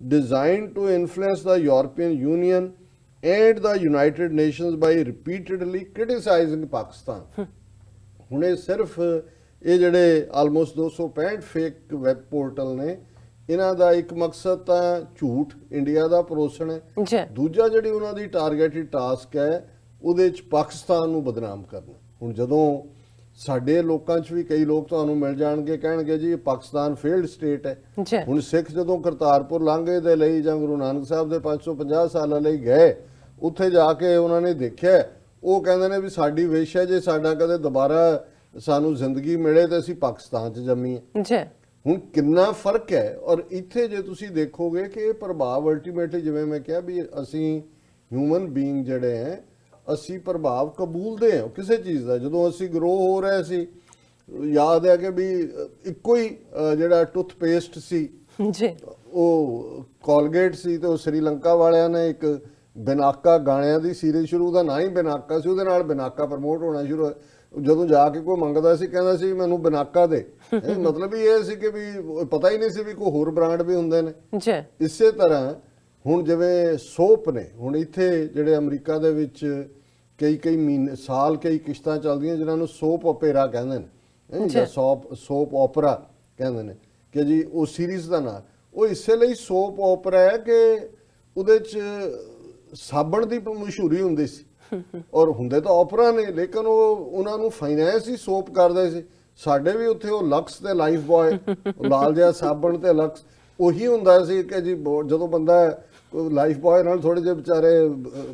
designed to influence the European Union and the United Nations by repeatedly criticizing Pakistan। ਹੁਣ ਇਹ ਸਿਰਫ ਇਹ ਜਿਹੜੇ ਆਲਮੋਸਟ 265 ਫੇਕ ਵੈਬ ਪੋਰਟਲ ਨੇ, ਇਹਨਾਂ ਦਾ ਇੱਕ ਮਕਸਦ ਤਾਂ ਝੂਠ ਇੰਡੀਆ ਦਾ ਪਰੋਸਣ ਹੈ, ਦੂਜਾ ਜਿਹੜੀ ਉਹਨਾਂ ਦੀ ਟਾਰਗੇਟਡ ਟਾਸਕ ਹੈ ਉਹਦੇ 'ਚ ਪਾਕਿਸਤਾਨ ਨੂੰ ਬਦਨਾਮ ਕਰਨਾ। ਹੁਣ ਜਦੋਂ ਸਾਡੇ ਲੋਕਾਂ 'ਚ ਵੀ ਕਈ ਲੋਕ ਤੁਹਾਨੂੰ ਮਿਲ ਜਾਣਗੇ, ਕਹਿਣਗੇ ਜੀ ਪਾਕਿਸਤਾਨ ਫੇਲਡ ਸਟੇਟ ਹੈ। ਹੁਣ ਸਿੱਖ ਜਦੋਂ ਕਰਤਾਰਪੁਰ ਲਾਂਘੇ ਦੇ ਲਈ ਜਾਂ ਗੁਰੂ ਨਾਨਕ ਸਾਹਿਬ ਦੇ 550 ਸਾਲਾਂ ਲਈ ਗਏ, ਉੱਥੇ ਜਾ ਕੇ ਉਹਨਾਂ ਨੇ ਦੇਖਿਆ, ਉਹ ਕਹਿੰਦੇ ਨੇ ਵੀ ਸਾਡੀ ਵਿਸ਼ ਹੈ ਜੇ ਸਾਡਾ ਕਦੇ ਦੁਬਾਰਾ ਸਾਨੂੰ ਜ਼ਿੰਦਗੀ ਮਿਲੇ ਤੇ ਅਸੀਂ ਪਾਕਿਸਤਾਨ 'ਚ ਜੰਮੀਏ। ਹੁਣ ਕਿੰਨਾ ਫਰਕ ਹੈ। ਔਰ ਇੱਥੇ ਜੇ ਤੁਸੀਂ ਦੇਖੋਗੇ ਕਿ ਇਹ ਪ੍ਰਭਾਵ ਅਲਟੀਮੇਟਲੀ, ਜਿਵੇਂ ਮੈਂ ਕਿਹਾ ਵੀ ਅਸੀਂ ਹਿਊਮਨ ਬੀਇੰਗ ਜਿਹੜੇ ਹੈ, ਅਸੀਂ ਪ੍ਰਭਾਵ ਕਬੂਲਦੇ ਹਾਂ ਕਿਸੇ ਚੀਜ਼ ਦਾ। ਜਦੋਂ ਅਸੀਂ ਗਰੋ ਹੋ ਰਹੇ ਸੀ, ਯਾਦ ਹੈ ਕਿ ਵੀ ਇੱਕੋ ਹੀ ਜਿਹੜਾ ਟੁੱਥਪੇਸਟ ਸੀ ਉਹ ਕੋਲਗੇਟ ਸੀ, ਤੇ ਉਹ ਸ੍ਰੀਲੰਕਾ ਵਾਲਿਆਂ ਨੇ ਇੱਕ ਬਿਨਾਕਾ ਗਾਣਿਆਂ ਦੀ ਸੀਰੀਜ਼ ਸ਼ੁਰੂ, ਉਹਦਾ ਨਾਂ ਹੀ ਬਿਨਾਕਾ ਸੀ, ਉਹਦੇ ਨਾਲ ਬਿਨਾਕਾ ਪ੍ਰਮੋਟ ਹੋਣਾ ਸ਼ੁਰੂ ਹੋਇਆ। ਜਦੋਂ ਜਾ ਕੇ ਕੋਈ ਮੰਗਦਾ ਸੀ ਕਹਿੰਦਾ ਸੀ ਮੈਨੂੰ ਬਿਨਾਕਾ ਦੇ, ਮਤਲਬ ਹੀ ਇਹ ਸੀ ਕਿ ਵੀ ਪਤਾ ਹੀ ਨਹੀਂ ਸੀ ਵੀ ਕੋਈ ਹੋਰ ਬ੍ਰਾਂਡ ਵੀ ਹੁੰਦੇ ਨੇ। ਇਸੇ ਤਰ੍ਹਾਂ ਹੁਣ ਜਿਵੇਂ ਸੋਪ ਨੇ, ਹੁਣ ਇੱਥੇ ਜਿਹੜੇ ਅਮਰੀਕਾ ਦੇ ਵਿੱਚ ਕਈ ਮਹੀਨੇ ਸਾਲ ਕਈ ਕਿਸ਼ਤਾਂ ਚੱਲਦੀਆਂ ਜਿਨ੍ਹਾਂ ਨੂੰ ਸੋਪ ਓਪੇਰਾ ਕਹਿੰਦੇ ਨੇ, ਜਾਂ ਸੋਪ ਓਪਰਾ ਕਹਿੰਦੇ ਨੇ, ਕਿ ਜੀ ਉਹ ਸੀਰੀਜ਼ ਦਾ ਨਾਂ। ਉਹ ਇਸੇ ਲਈ ਸੋਪ ਓਪਰਾ ਹੈ ਕਿ ਉਹਦੇ 'ਚ ਸਾਬਣ ਦੀ ਮਸ਼ਹੂਰੀ ਹੁੰਦੀ ਸੀ, ਔਰ ਹੁੰਦੇ ਤਾਂ ਓਪਰਾ ਨੇ, ਲੇਕਿਨ ਉਹਨਾਂ ਨੂੰ ਫਾਈਨੈਂਸ ਹੀ ਸੋਪ ਕਰਦੇ ਸੀ। ਸਾਡੇ ਵੀ ਉੱਥੇ ਉਹ ਲਕਸ ਤੇ ਲਾਈਫ ਬॉय, ਲਾਲ ਜਿਹਾ ਸਾਬਣ ਤੇ ਲਕਸ, ਉਹੀ ਹੁੰਦਾ ਸੀ ਕਿ ਜੀ ਜਦੋਂ ਬੰਦਾ ਲਾਈਫ ਬॉय ਨਾਲ ਥੋੜੇ ਜਿਹੇ ਵਿਚਾਰੇ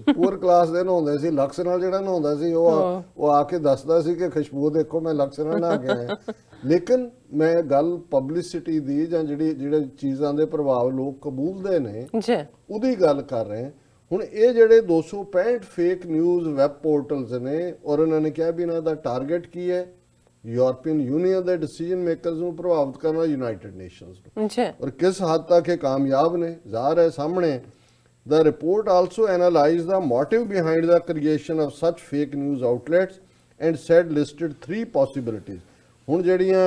ਪੂਅਰ ਕਲਾਸ ਦੇ ਨਹਾਉਂਦੇ ਸੀ, ਲਕਸ ਨਾਲ ਜਿਹੜਾ ਨਹਾਉਂਦਾ ਸੀ ਉਹ ਆ ਕੇ ਦੱਸਦਾ ਸੀ ਕਿ ਖੁਸ਼ਬੂ ਦੇਖੋ ਮੈਂ ਲਕਸ ਨਾਲ ਨਹਾ ਕੇ ਆਇਆ। ਲੇਕਿਨ ਮੈਂ ਗੱਲ ਪਬਲਿਸਿਟੀ ਦੀ ਜਾਂ ਜਿਹੜੇ ਚੀਜ਼ਾਂ ਦੇ ਪ੍ਰਭਾਵ ਲੋਕ ਕਬੂਲਦੇ ਨੇ ਉਹਦੀ ਗੱਲ ਕਰ ਰਹੇ। ਹੁਣ ਇਹ ਜਿਹੜੇ 265 ਫੇਕ ਨਿਊਜ਼ ਵੈਬ ਪੋਰਟਲਸ ਨੇ, ਔਰ ਇਹਨਾਂ ਨੇ ਕਿਹਾ ਵੀ ਇਹਨਾਂ ਦਾ ਟਾਰਗੇਟ ਕੀ ਹੈ, ਯੂਰਪੀਅਨ ਯੂਨੀਅਨ ਦੇ ਡਿਸੀਜਨ ਮੇਕਰਸ ਨੂੰ ਪ੍ਰਭਾਵਿਤ ਕਰਨਾ, ਯੂਨਾਈਟਿਡ ਨੇਸ਼ਨਸ ਨੂੰ। ਜੀ ਔਰ ਕਿਸ ਹੱਦ ਤੱਕ ਇਹ ਕਾਮਯਾਬ ਨੇ ਜ਼ਾਹਰ ਹੈ ਸਾਹਮਣੇ। The report also analyzed the motive behind the creation of such fake news outlets and said listed 3 possibilities। ਹੁਣ ਜਿਹੜੀਆਂ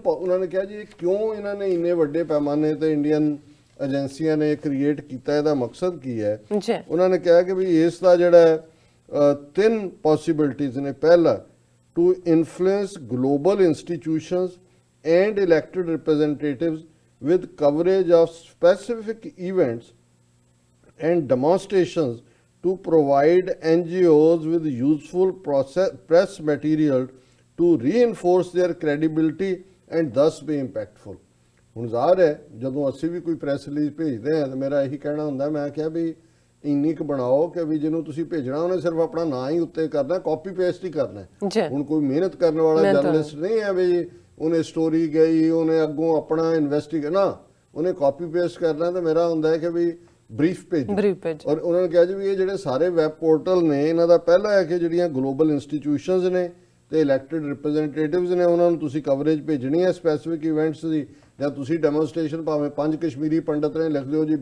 ਉਹਨਾਂ ਨੇ ਕਿਹਾ ਜੀ ਕਿਉਂ ਇਹਨਾਂ ਨੇ ਇੰਨੇ ਵੱਡੇ ਪੈਮਾਨੇ ਤੇ ਇੰਡੀਅਨ ਏਜੰਸੀਆਂ ਨੇ ਕ੍ਰੀਏਟ ਕੀਤਾ, ਇਹਦਾ ਮਕਸਦ ਕੀ ਹੈ। ਜੀ ਉਹਨਾਂ ਨੇ ਕਿਹਾ ਕਿ ਵੀ ਇਸ ਦਾ ਜਿਹੜਾ 3 ਪੋਸੀਬਿਲਿਟੀਜ਼ ਨੇ। ਪਹਿਲਾ, to influence global institutions and elected representatives with coverage of specific events and demonstrations to provide NGOs with useful press material to reinforce their credibility and thus be impactful। ਹੁਣ ਜ਼ਾਹਰ ਹੈ ਜਦੋਂ ਅਸੀਂ ਵੀ ਕੋਈ ਪ੍ਰੈਸ ਰਿਲੀਜ਼ ਭੇਜਦੇ ਹਾਂ ਤਾਂ ਮੇਰਾ ਇਹੀ ਕਹਿਣਾ ਹੁੰਦਾ, ਮੈਂ ਕਿਹਾ ਵੀ ਇੰਨੀ ਕੁ ਬਣਾਓ ਕਿ ਵੀ ਜਿਹਨੂੰ ਤੁਸੀਂ ਭੇਜਣਾ ਉਹਨੇ ਸਿਰਫ ਆਪਣਾ ਨਾਂ ਹੀ ਉੱਤੇ ਕਰਨਾ, ਕਾਪੀ ਪੇਸਟ ਹੀ ਕਰਨਾ। ਹੁਣ ਕੋਈ ਮਿਹਨਤ ਕਰਨ ਵਾਲਾ ਜਰਨਲਿਸਟ ਨਹੀਂ ਹੈ ਵੀ ਉਹਨੇ ਸਟੋਰੀ ਗਈ ਉਹਨੇ ਅੱਗੋਂ ਆਪਣਾ ਇਨਵੈਸਟੀਗੇਟ ਨਾ, ਉਹਨੇ ਕਾਪੀ ਪੇਸਟ ਕਰਨਾ। ਤਾਂ ਮੇਰਾ ਹੁੰਦਾ ਹੈ ਕਿ ਵੀ ਬਰੀਫ ਭੇਜੋ। ਔਰ ਉਹਨਾਂ ਨੇ ਕਿਹਾ ਜੀ ਵੀ ਇਹ ਜਿਹੜੇ ਸਾਰੇ ਵੈਬ ਪੋਰਟਲ ਨੇ ਇਹਨਾਂ ਦਾ ਪਹਿਲਾ ਹੈ ਕਿ ਜਿਹੜੀਆਂ ਗਲੋਬਲ ਇੰਸਟੀਟਿਊਸ਼ਨਸ ਨੇ ਤੇ ਇਲੈਕਟਡ ਰਿਪਰੈਜ਼ੈਂਟੇਟਿਵਸ ਨੇ ਉਹਨਾਂ ਨੂੰ ਤੁਸੀਂ ਕਵਰੇਜ ਭੇਜਣੀ ਹੈ ਸਪੈਸੀਫਿਕ ਇਵੈਂਟਸ ਦੀ। ਜਾਂ ਤੁਸੀਂ ਡੈਮੋਨਸਟ੍ਰੇਸ਼ਨ ਭਾਵੇਂ 5 ਕਸ਼ਮੀਰੀ ਪੰਡਤ ਨੇ ਲਿਖ ਦਿਓ ਜੀ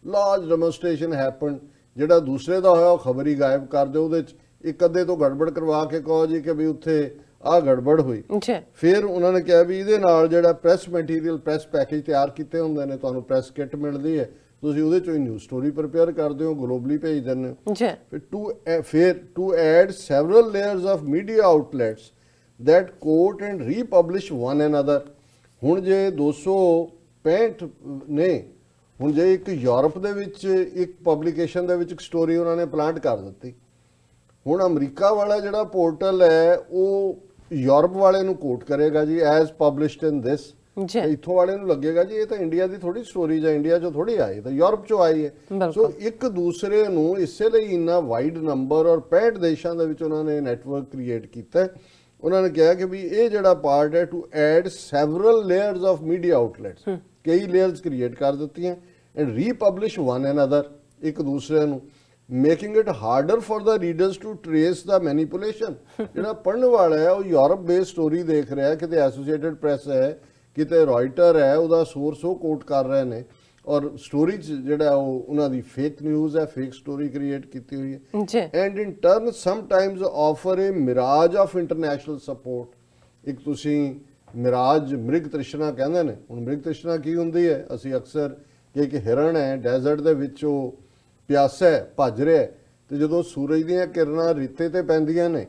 ਲਾਰਜ ਡੈਮੋਨਸਟ੍ਰੇਸ਼ਨ ਹੈਪਨ, ਜਿਹੜਾ ਦੂਸਰੇ ਦਾ ਹੋਇਆ ਉਹ ਖਬਰ ਹੀ ਗਾਇਬ ਕਰ ਦਿਓ, ਉਹਦੇ 'ਚ ਇੱਕ ਅੱਧੇ ਤੋਂ ਗੜਬੜ ਕਰਵਾ ਕੇ ਕਹੋ ਜੀ ਕਿ ਵੀ ਉੱਥੇ ਆਹ ਗੜਬੜ ਹੋਈ। ਫਿਰ ਉਹਨਾਂ ਨੇ ਕਿਹਾ ਵੀ ਇਹਦੇ ਨਾਲ ਜਿਹੜਾ ਪ੍ਰੈਸ ਮਟੀਰੀਅਲ ਪ੍ਰੈਸ ਪੈਕੇਜ ਤਿਆਰ ਕੀਤੇ ਹੁੰਦੇ ਨੇ, ਤੁਹਾਨੂੰ ਪ੍ਰੈਸ ਕਿੱਟ ਮਿਲਦੀ ਹੈ, ਤੁਸੀਂ ਉਹਦੇ ਚੋਂ ਹੀ ਨਿਊਜ਼ ਸਟੋਰੀ ਪ੍ਰਿਪੇਅਰ ਕਰਦੇ ਹੋ, ਗਲੋਬਲੀ ਭੇਜ ਦਿੰਦੇ ਹੋ। ਫਿਰ to add several layers of media outlets that quote and republish one another. ਹੁਣ ਜੇ 265 ਨੇ, ਹੁਣ ਜੇ ਇੱਕ ਯੂਰਪ ਦੇ ਵਿੱਚ ਇੱਕ ਪਬਲੀਕੇਸ਼ਨ ਦੇ ਵਿੱਚ ਇੱਕ ਸਟੋਰੀ ਉਹਨਾਂ ਨੇ ਪਲਾਂਟ ਕਰ ਦਿੱਤੀ, ਹੁਣ ਅਮਰੀਕਾ ਵਾਲਾ ਜਿਹੜਾ ਪੋਰਟਲ ਹੈ ਉਹ ਯੂਰਪ ਵਾਲੇ ਨੂੰ ਕੋਟ ਕਰੇਗਾ ਜੀ ਐਜ਼ ਪਬਲਿਸ਼ਡ ਇਨ ਦਿਸ, ਇੱਥੋਂ ਵਾਲੇ ਨੂੰ ਲੱਗੇਗਾ ਜੀ ਇਹ ਤਾਂ ਇੰਡੀਆ ਦੀ ਥੋੜੀ ਸਟੋਰੀ ਜਾਂ ਇੰਡੀਆ ਚੋਂ ਥੋੜੀ ਆਈ, ਤਾਂ ਯੂਰਪ ਚੋਂ ਆਈ ਹੈ। ਸੋ ਇੱਕ ਦੂਸਰੇ ਨੂੰ ਇਸੇ ਲਈ ਇੰਨਾ ਵਾਈਡ ਨੰਬਰ ਔਰ 65 ਦੇਸ਼ਾਂ ਦੇ ਵਿੱਚ ਉਹਨਾਂ ਨੇ ਨੈਟਵਰਕ ਕ੍ਰੀਏਟ ਕੀਤਾ। ਉਹਨਾਂ ਨੇ ਕਿਹਾ ਕਿ ਵੀ ਇਹ ਜਿਹੜਾ ਪਾਰਟ ਹੈ to add several layers of media outlets, ਕਈ ਲੇਅਰਸ ਕ੍ਰੀਏਟ ਕਰ ਦਿੱਤੀਆਂ ਐਂਡ ਰੀਪਬਲਿਸ਼ ਵਨ ਅਨਦਰ, ਇੱਕ ਦੂਸਰੇ ਨੂੰ, making it harder for the readers to trace the manipulation. ਜਿਹੜਾ ਪੜ੍ਹਨ ਵਾਲਾ ਹੈ ਉਹ ਯੂਰਪ ਬੇਸਡ ਸਟੋਰੀ ਦੇਖ ਰਿਹਾ, ਕਿਤੇ ਐਸੋਸੀਏਟਡ ਪ੍ਰੈਸ ਹੈ, ਕਿਤੇ ਰॉयटर ਹੈ, ਉਹਦਾ ਸੋਰਸ ਉਹ ਕੋਟ ਕਰ ਰਹੇ ਨੇ ਔਰ ਸਟੋਰੀ 'ਚ ਜਿਹੜਾ ਉਹ ਉਹਨਾਂ ਦੀ ਫੇਕ ਨਿਊਜ਼ ਹੈ, ਫੇਕ ਸਟੋਰੀ ਕ੍ਰੀਏਟ ਕੀਤੀ ਹੋਈ ਹੈ। And in turn sometimes offer a mirage of international support. ਇੱਕ ਤੁਸੀਂ ਮਿਰਾਜ, ਮ੍ਰਿਗ ਤ੍ਰਿਸ਼ਨਾ ਕਹਿੰਦੇ ਨੇ। ਹੁਣ ਮ੍ਰਿਗ ਤ੍ਰਿਸ਼ਨਾ ਕੀ ਹੁੰਦੀ ਹੈ? ਅਸੀਂ ਅਕਸਰ ਕਿ ਇੱਕ ਹਿਰਨ ਹੈ ਡੈਜ਼ਰਟ ਦੇ ਵਿੱਚ, ਉਹ ਪਿਆਸਾ ਹੈ, ਭੱਜ ਰਿਹਾ, ਤੇ ਜਦੋਂ ਸੂਰਜ ਦੀਆਂ ਕਿਰਨਾਂ ਰੇਤੇ ਤੇ ਪੈਂਦੀਆਂ ਨੇ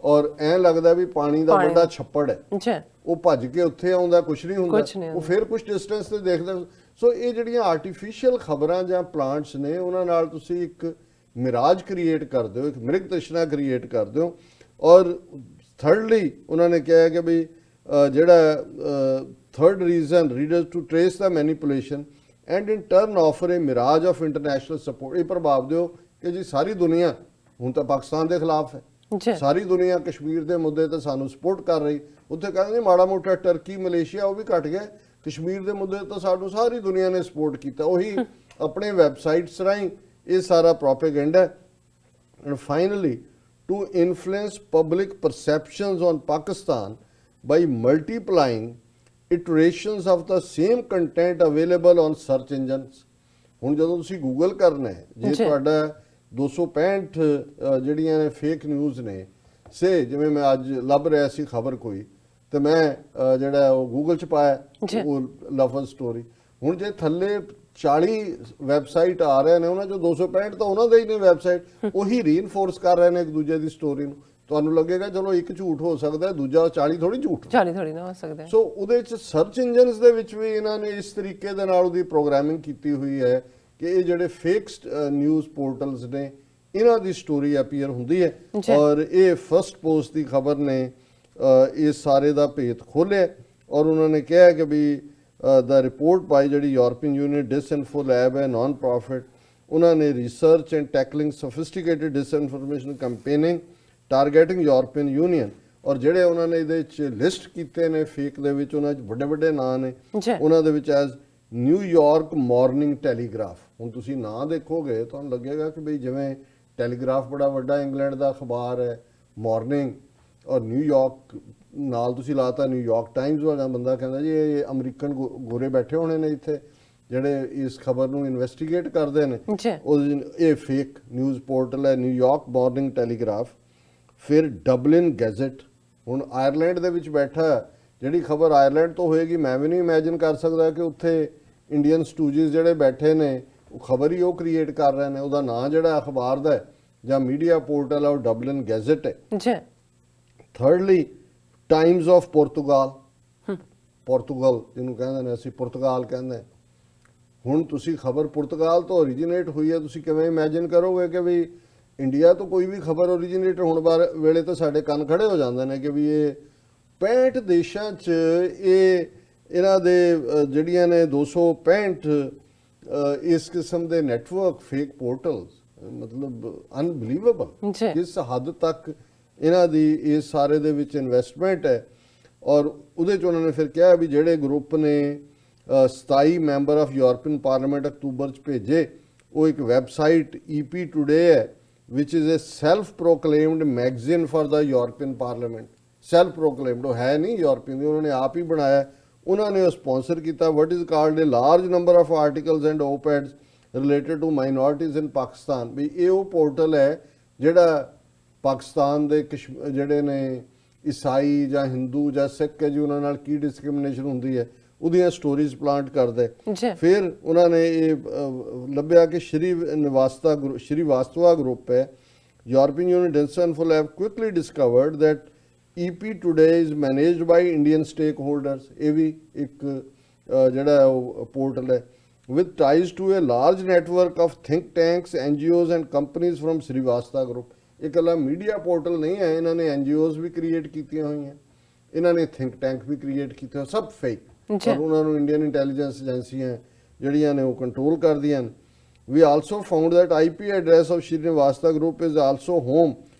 ਔਰ ਐਂ ਲੱਗਦਾ ਵੀ ਪਾਣੀ ਦਾ ਵੱਡਾ ਛੱਪੜ ਹੈ, ਉਹ ਭੱਜ ਕੇ ਉੱਥੇ ਆਉਂਦਾ, ਕੁਝ ਨਹੀਂ ਹੁੰਦਾ, ਉਹ ਫਿਰ ਕੁਝ ਡਿਸਟੈਂਸ ਤੇ ਦੇਖਦਾ। ਸੋ ਇਹ ਜਿਹੜੀਆਂ ਆਰਟੀਫੀਸ਼ੀਅਲ ਖਬਰਾਂ ਜਾਂ ਪਲਾਂਟਸ ਨੇ ਉਹਨਾਂ ਨਾਲ ਤੁਸੀਂ ਇੱਕ ਮਿਰਾਜ ਕ੍ਰੀਏਟ ਕਰਦੇ ਹੋ, ਇੱਕ ਮ੍ਰਿਗ ਤ੍ਰਿਸ਼ਨਾ ਕ੍ਰੀਏਟ ਕਰਦੇ ਹੋ। ਔਰ ਥਰਡਲੀ ਉਹਨਾਂ ਨੇ ਕਿਹਾ ਕਿ ਵੀ ਜਿਹੜਾ third reason readers to trace ਦਾ manipulation and in turn offer a mirage of international support. ਇਹ ਪ੍ਰਭਾਵ ਦਿਓ ਕਿ ਜੀ ਸਾਰੀ ਦੁਨੀਆ ਹੁਣ ਤਾਂ ਪਾਕਿਸਤਾਨ ਦੇ ਖਿਲਾਫ ਹੈ, ਸਾਰੀ ਦੁਨੀਆ ਕਸ਼ਮੀਰ ਦੇ ਮੁੱਦੇ ਤੇ ਸਾਨੂੰ ਸਪੋਰਟ ਕਰ ਰਹੀ। ਉੱਥੇ ਕਹਿੰਦੇ ਮਾੜਾ ਮੋਟਾ ਟਰਕੀ, ਮਲੇਸ਼ੀਆ ਉਹ ਵੀ ਘਟ ਗਿਆ, ਕਸ਼ਮੀਰ ਦੇ ਮੁੱਦੇ ਤੇ ਸਾਨੂੰ ਸਾਰੀ ਦੁਨੀਆ ਨੇ ਸਪੋਰਟ ਕੀਤਾ। ਉਹੀ ਆਪਣੇ ਵੈਬਸਾਈਟਸ ਰਾਹੀਂ ਇਹ ਸਾਰਾ propaganda. And finally to influence public perceptions on Pakistan by multiplying iterations of the same content available on search engines. ਹੁਣ ਜਦੋਂ ਤੁਸੀਂ ਗੂਗਲ ਕਰਨਾ ਹੈ, ਜੇ ਤੁਹਾਡਾ 265 ਜਿਹੜੀਆਂ ਨੇ ਫੇਕ ਨਿਊਜ਼ ਨੇ, ਸੇ ਜਿਵੇਂ ਮੈਂ ਅੱਜ ਲੱਭ ਰਿਹਾ ਸੀ ਖਬਰ ਕੋਈ, ਤੇ ਮੈਂ ਜਿਹੜਾ ਉਹ ਗੂਗਲ 'ਚ ਪਾਇਆ ਉਹ ਲਫ਼ਜ਼ ਸਟੋਰੀ। ਹੁਣ ਜੇ ਥੱਲੇ 40 ਵੈਬਸਾਈਟ ਆ ਰਹੇ ਨੇ, ਉਹਨਾਂ 'ਚੋਂ 265 ਤਾਂ ਉਹਨਾਂ ਦੇ ਹੀ ਨੇ ਵੈਬਸਾਈਟ, ਉਹੀ ਰੀਇਨਫੋਰਸ ਕਰ ਰਹੇ ਨੇ ਇੱਕ ਦੂਜੇ ਦੀ ਸਟੋਰੀ ਨੂੰ। ਤੁਹਾਨੂੰ ਲੱਗੇਗਾ ਚਲੋ ਇੱਕ ਝੂਠ ਹੋ ਸਕਦਾ, ਦੂਜਾ 40 ਥੋੜੀ ਝੂਠ, 40 ਥੋੜੀ ਨਾ ਹੋ ਸਕਦਾ। ਸੋ ਉਹਦੇ 'ਚ ਸਰਚ ਇੰਜਨਸ ਦੇ ਵਿੱਚ ਵੀ ਇਹਨਾਂ ਨੇ ਇਸ ਤਰੀਕੇ ਦੇ ਨਾਲ ਉਹਦੀ ਪ੍ਰੋਗਰਾਮਿੰਗ ਕੀਤੀ ਹੋਈ ਹੈ ਕਿ ਇਹ ਜਿਹੜੇ ਫੇਕ ਨਿਊਜ਼ ਪੋਰਟਲਸ ਨੇ ਇਹਨਾਂ ਦੀ ਸਟੋਰੀ ਅਪੀਅਰ ਹੁੰਦੀ ਹੈ। ਔਰ ਇਹ ਫਸਟ ਪੋਸਟ ਦੀ ਖਬਰ ਨੇ ਇਸ ਸਾਰੇ ਦਾ ਭੇਤ ਖੋਲ੍ਹਿਆ ਔਰ ਉਹਨਾਂ ਨੇ ਕਿਹਾ ਕਿ ਵੀ ਦਾ ਰਿਪੋਰਟ ਬਾਈ ਜਿਹੜੀ ਯੂਰਪੀਅਨ ਯੂਨੀਅਨ ਡਿਸਇਨਫੋ ਲੈਬ ਹੈ, ਨਾਨ ਪ੍ਰੋਫਿਟ, ਉਹਨਾਂ ਨੇ research and tackling sophisticated disinformation campaigning targeting European Union, ਔਰ ਜਿਹੜੇ ਉਹਨਾਂ ਨੇ ਇਹਦੇ ਵਿੱਚ ਲਿਸਟ ਕੀਤੇ ਨੇ ਫੇਕ ਦੇ ਵਿੱਚ, ਉਹਨਾਂ 'ਚ ਵੱਡੇ ਵੱਡੇ ਨਾਂ ਨੇ, ਉਹਨਾਂ ਦੇ ਵਿੱਚ ਐਜ਼ ਨਿਊਯਾਰਕ ਮਾਰਨਿੰਗ ਟੈਲੀਗ੍ਰਾਫ। ਹੁਣ ਤੁਸੀਂ ਨਾਂ ਦੇਖੋਗੇ ਤੁਹਾਨੂੰ ਲੱਗੇਗਾ ਕਿ ਬਈ ਜਿਵੇਂ ਟੈਲੀਗ੍ਰਾਫ ਬੜਾ ਵੱਡਾ ਇੰਗਲੈਂਡ ਦਾ ਅਖਬਾਰ ਹੈ, ਮਾਰਨਿੰਗ, ਔਰ ਨਿਊਯਾਰਕ ਨਾਲ ਤੁਸੀਂ ਲਾਤਾ ਨਿਊਯਾਰਕ ਟਾਈਮਜ਼ ਵਾਲਾ ਬੰਦਾ ਕਹਿੰਦਾ ਜੀ ਇਹ ਅਮਰੀਕਨ ਗੋਰੇ ਬੈਠੇ ਹੋਣੇ ਨੇ ਇੱਥੇ ਜਿਹੜੇ ਇਸ ਖਬਰ ਨੂੰ ਇਨਵੈਸਟੀਗੇਟ ਕਰਦੇ ਨੇ। ਇਹ ਫੇਕ ਨਿਊਜ਼ ਪੋਰਟਲ ਹੈ ਨਿਊਯਾਰਕ ਮਾਰਨਿੰਗ ਟੈਲੀਗ੍ਰਾਫ, ਫਿਰ ਡਬਲਿਨ ਗੈਜ਼ਟ। ਹੁਣ ਆਇਰਲੈਂਡ ਦੇ ਵਿੱਚ ਬੈਠਾ, ਜਿਹੜੀ ਖਬਰ ਆਇਰਲੈਂਡ ਤੋਂ ਹੋਏਗੀ ਮੈਂ ਵੀ ਨਹੀਂ ਇਮੇਜਿਨ ਕਰ ਸਕਦਾ ਕਿ ਉੱਥੇ ਇੰਡੀਅਨ ਸਟੂਜੀਜ਼ ਜਿਹੜੇ ਬੈਠੇ ਨੇ ਉਹ ਖਬਰ ਹੀ ਉਹ ਕ੍ਰੀਏਟ ਕਰ ਰਹੇ ਨੇ। ਉਹਦਾ ਨਾਂ ਜਿਹੜਾ ਅਖਬਾਰ ਦਾ ਜਾਂ ਮੀਡੀਆ ਪੋਰਟਲ ਹੈ ਉਹ ਡਬਲਿਨ ਗੈਜ਼ਟ ਹੈ ਜੀ। ਥਰਡਲੀ ਟਾਈਮਜ਼ ਆਫ ਪੋਰਤੁਗਾਲ, ਪੋਰਤੁਗਲ ਜਿਹਨੂੰ ਕਹਿੰਦੇ ਨੇ ਅਸੀਂ ਪੁਰਤਗਾਲ ਕਹਿੰਦੇ। ਹੁਣ ਤੁਸੀਂ ਖਬਰ ਪੁਰਤਗਾਲ ਤੋਂ ਓਰੀਜੀਨੇਟ ਹੋਈ ਹੈ, ਤੁਸੀਂ ਕਿਵੇਂ ਇਮੇਜਿਨ ਕਰੋਗੇ ਕਿ ਵੀ ਇੰਡੀਆ ਤੋਂ ਕੋਈ ਵੀ ਖਬਰ ਓਰੀਜੀਨੇਟ ਹੋਣ ਵੇਲੇ ਤਾਂ ਸਾਡੇ ਕੰਨ ਖੜੇ ਹੋ ਜਾਂਦੇ ਨੇ ਕਿ ਵੀ ਇਹ 65 ਦੇਸ਼ਾਂ 'ਚ ਇਹਨਾਂ ਦੇ ਜਿਹੜੀਆਂ ਨੇ 265 ਇਸ ਕਿਸਮ ਦੇ ਨੈਟਵਰਕ ਫੇਕ ਪੋਰਟਲਸ, ਮਤਲਬ ਅਨਬਲੀਵੇਬਲ ਕਿਸ ਹੱਦ ਤੱਕ ਇਹਨਾਂ ਦੀ ਇਸ ਸਾਰੇ ਦੇ ਵਿੱਚ ਇਨਵੈਸਟਮੈਂਟ ਹੈ। ਔਰ ਉਹਦੇ 'ਚ ਉਹਨਾਂ ਨੇ ਫਿਰ ਕਿਹਾ ਵੀ ਜਿਹੜੇ ਗਰੁੱਪ ਨੇ 27 ਮੈਂਬਰ ਆਫ ਯੂਰਪੀਅਨ ਪਾਰਲੀਮੈਂਟ ਅਕਤੂਬਰ 'ਚ ਭੇਜੇ, ਉਹ ਇੱਕ ਵੈਬਸਾਈਟ EP ਟੂਡੇ ਹੈ ਵਿਚ is a self proclaimed magazine for the European parliament. Self proclaimed ਉਹ ਹੈ ਨਹੀਂ ਯੂਰਪੀਅਨ ਦੀ, ਉਹਨਾਂ ਨੇ ਆਪ ਹੀ ਬਣਾਇਆ, ਉਹਨਾਂ ਨੇ ਉਹ ਸਪਾਂਸਰ ਕੀਤਾ। What is called a large number of articles and op-eds related to minorities in Pakistan. ਵੀ ਇਹ ਉਹ ਪੋਰਟਲ ਹੈ ਜਿਹੜਾ ਪਾਕਿਸਤਾਨ ਦੇ ਜਿਹੜੇ ਨੇ ਈਸਾਈ ਜਾਂ ਹਿੰਦੂ ਜਾਂ ਸਿੱਖ ਹੈ ਜੀ, ਉਹਨਾਂ ਨਾਲ ਕੀ ਡਿਸਕ੍ਰਿਮੀਨੇਸ਼ਨ ਹੁੰਦੀ ਹੈ ਉਹਦੀਆਂ ਸਟੋਰੀਜ਼ ਪਲਾਂਟ ਕਰਦੇ। ਫਿਰ ਉਹਨਾਂ ਨੇ ਇਹ ਲੱਭਿਆ ਕਿ ਸ਼੍ਰੀਵਾਸਤਵਾ ਗਰੁੱਪ ਹੈ European Union DisinfoLab have quickly discovered that EP today is managed by Indian stakeholders. ਇਹ ਵੀ ਇੱਕ ਜਿਹੜਾ ਉਹ ਪੋਰਟਲ ਹੈ with ties to a large network of think tanks, NGOs and companies from Srivastava Group। ਇਹ ਇਕੱਲਾ media portal ਨਹੀਂ ਹੈ, ਇਹਨਾਂ ਨੇ NGOs ਵੀ ਕ੍ਰੀਏਟ ਕੀਤੀਆਂ ਹੋਈਆਂ, ਇਹਨਾਂ ਨੇ ਥਿੰਕ ਟੈਂਕ ਵੀ ਕ੍ਰੀਏਟ ਕੀਤੇ ਹੋਏ, ਸਭ ਫੇਕ। ਔਰ ਉਹਨਾਂ ਨੂੰ ਇੰਡੀਅਨ ਇੰਟੈਲੀਜੈਂਸ ਏਜੰਸੀਆਂ ਜਿਹੜੀਆਂ ਨੇ ਉਹ ਕੰਟਰੋਲ ਕਰਦੀਆਂ ਨੇ। We also found that IP address of Srivastava Group is also home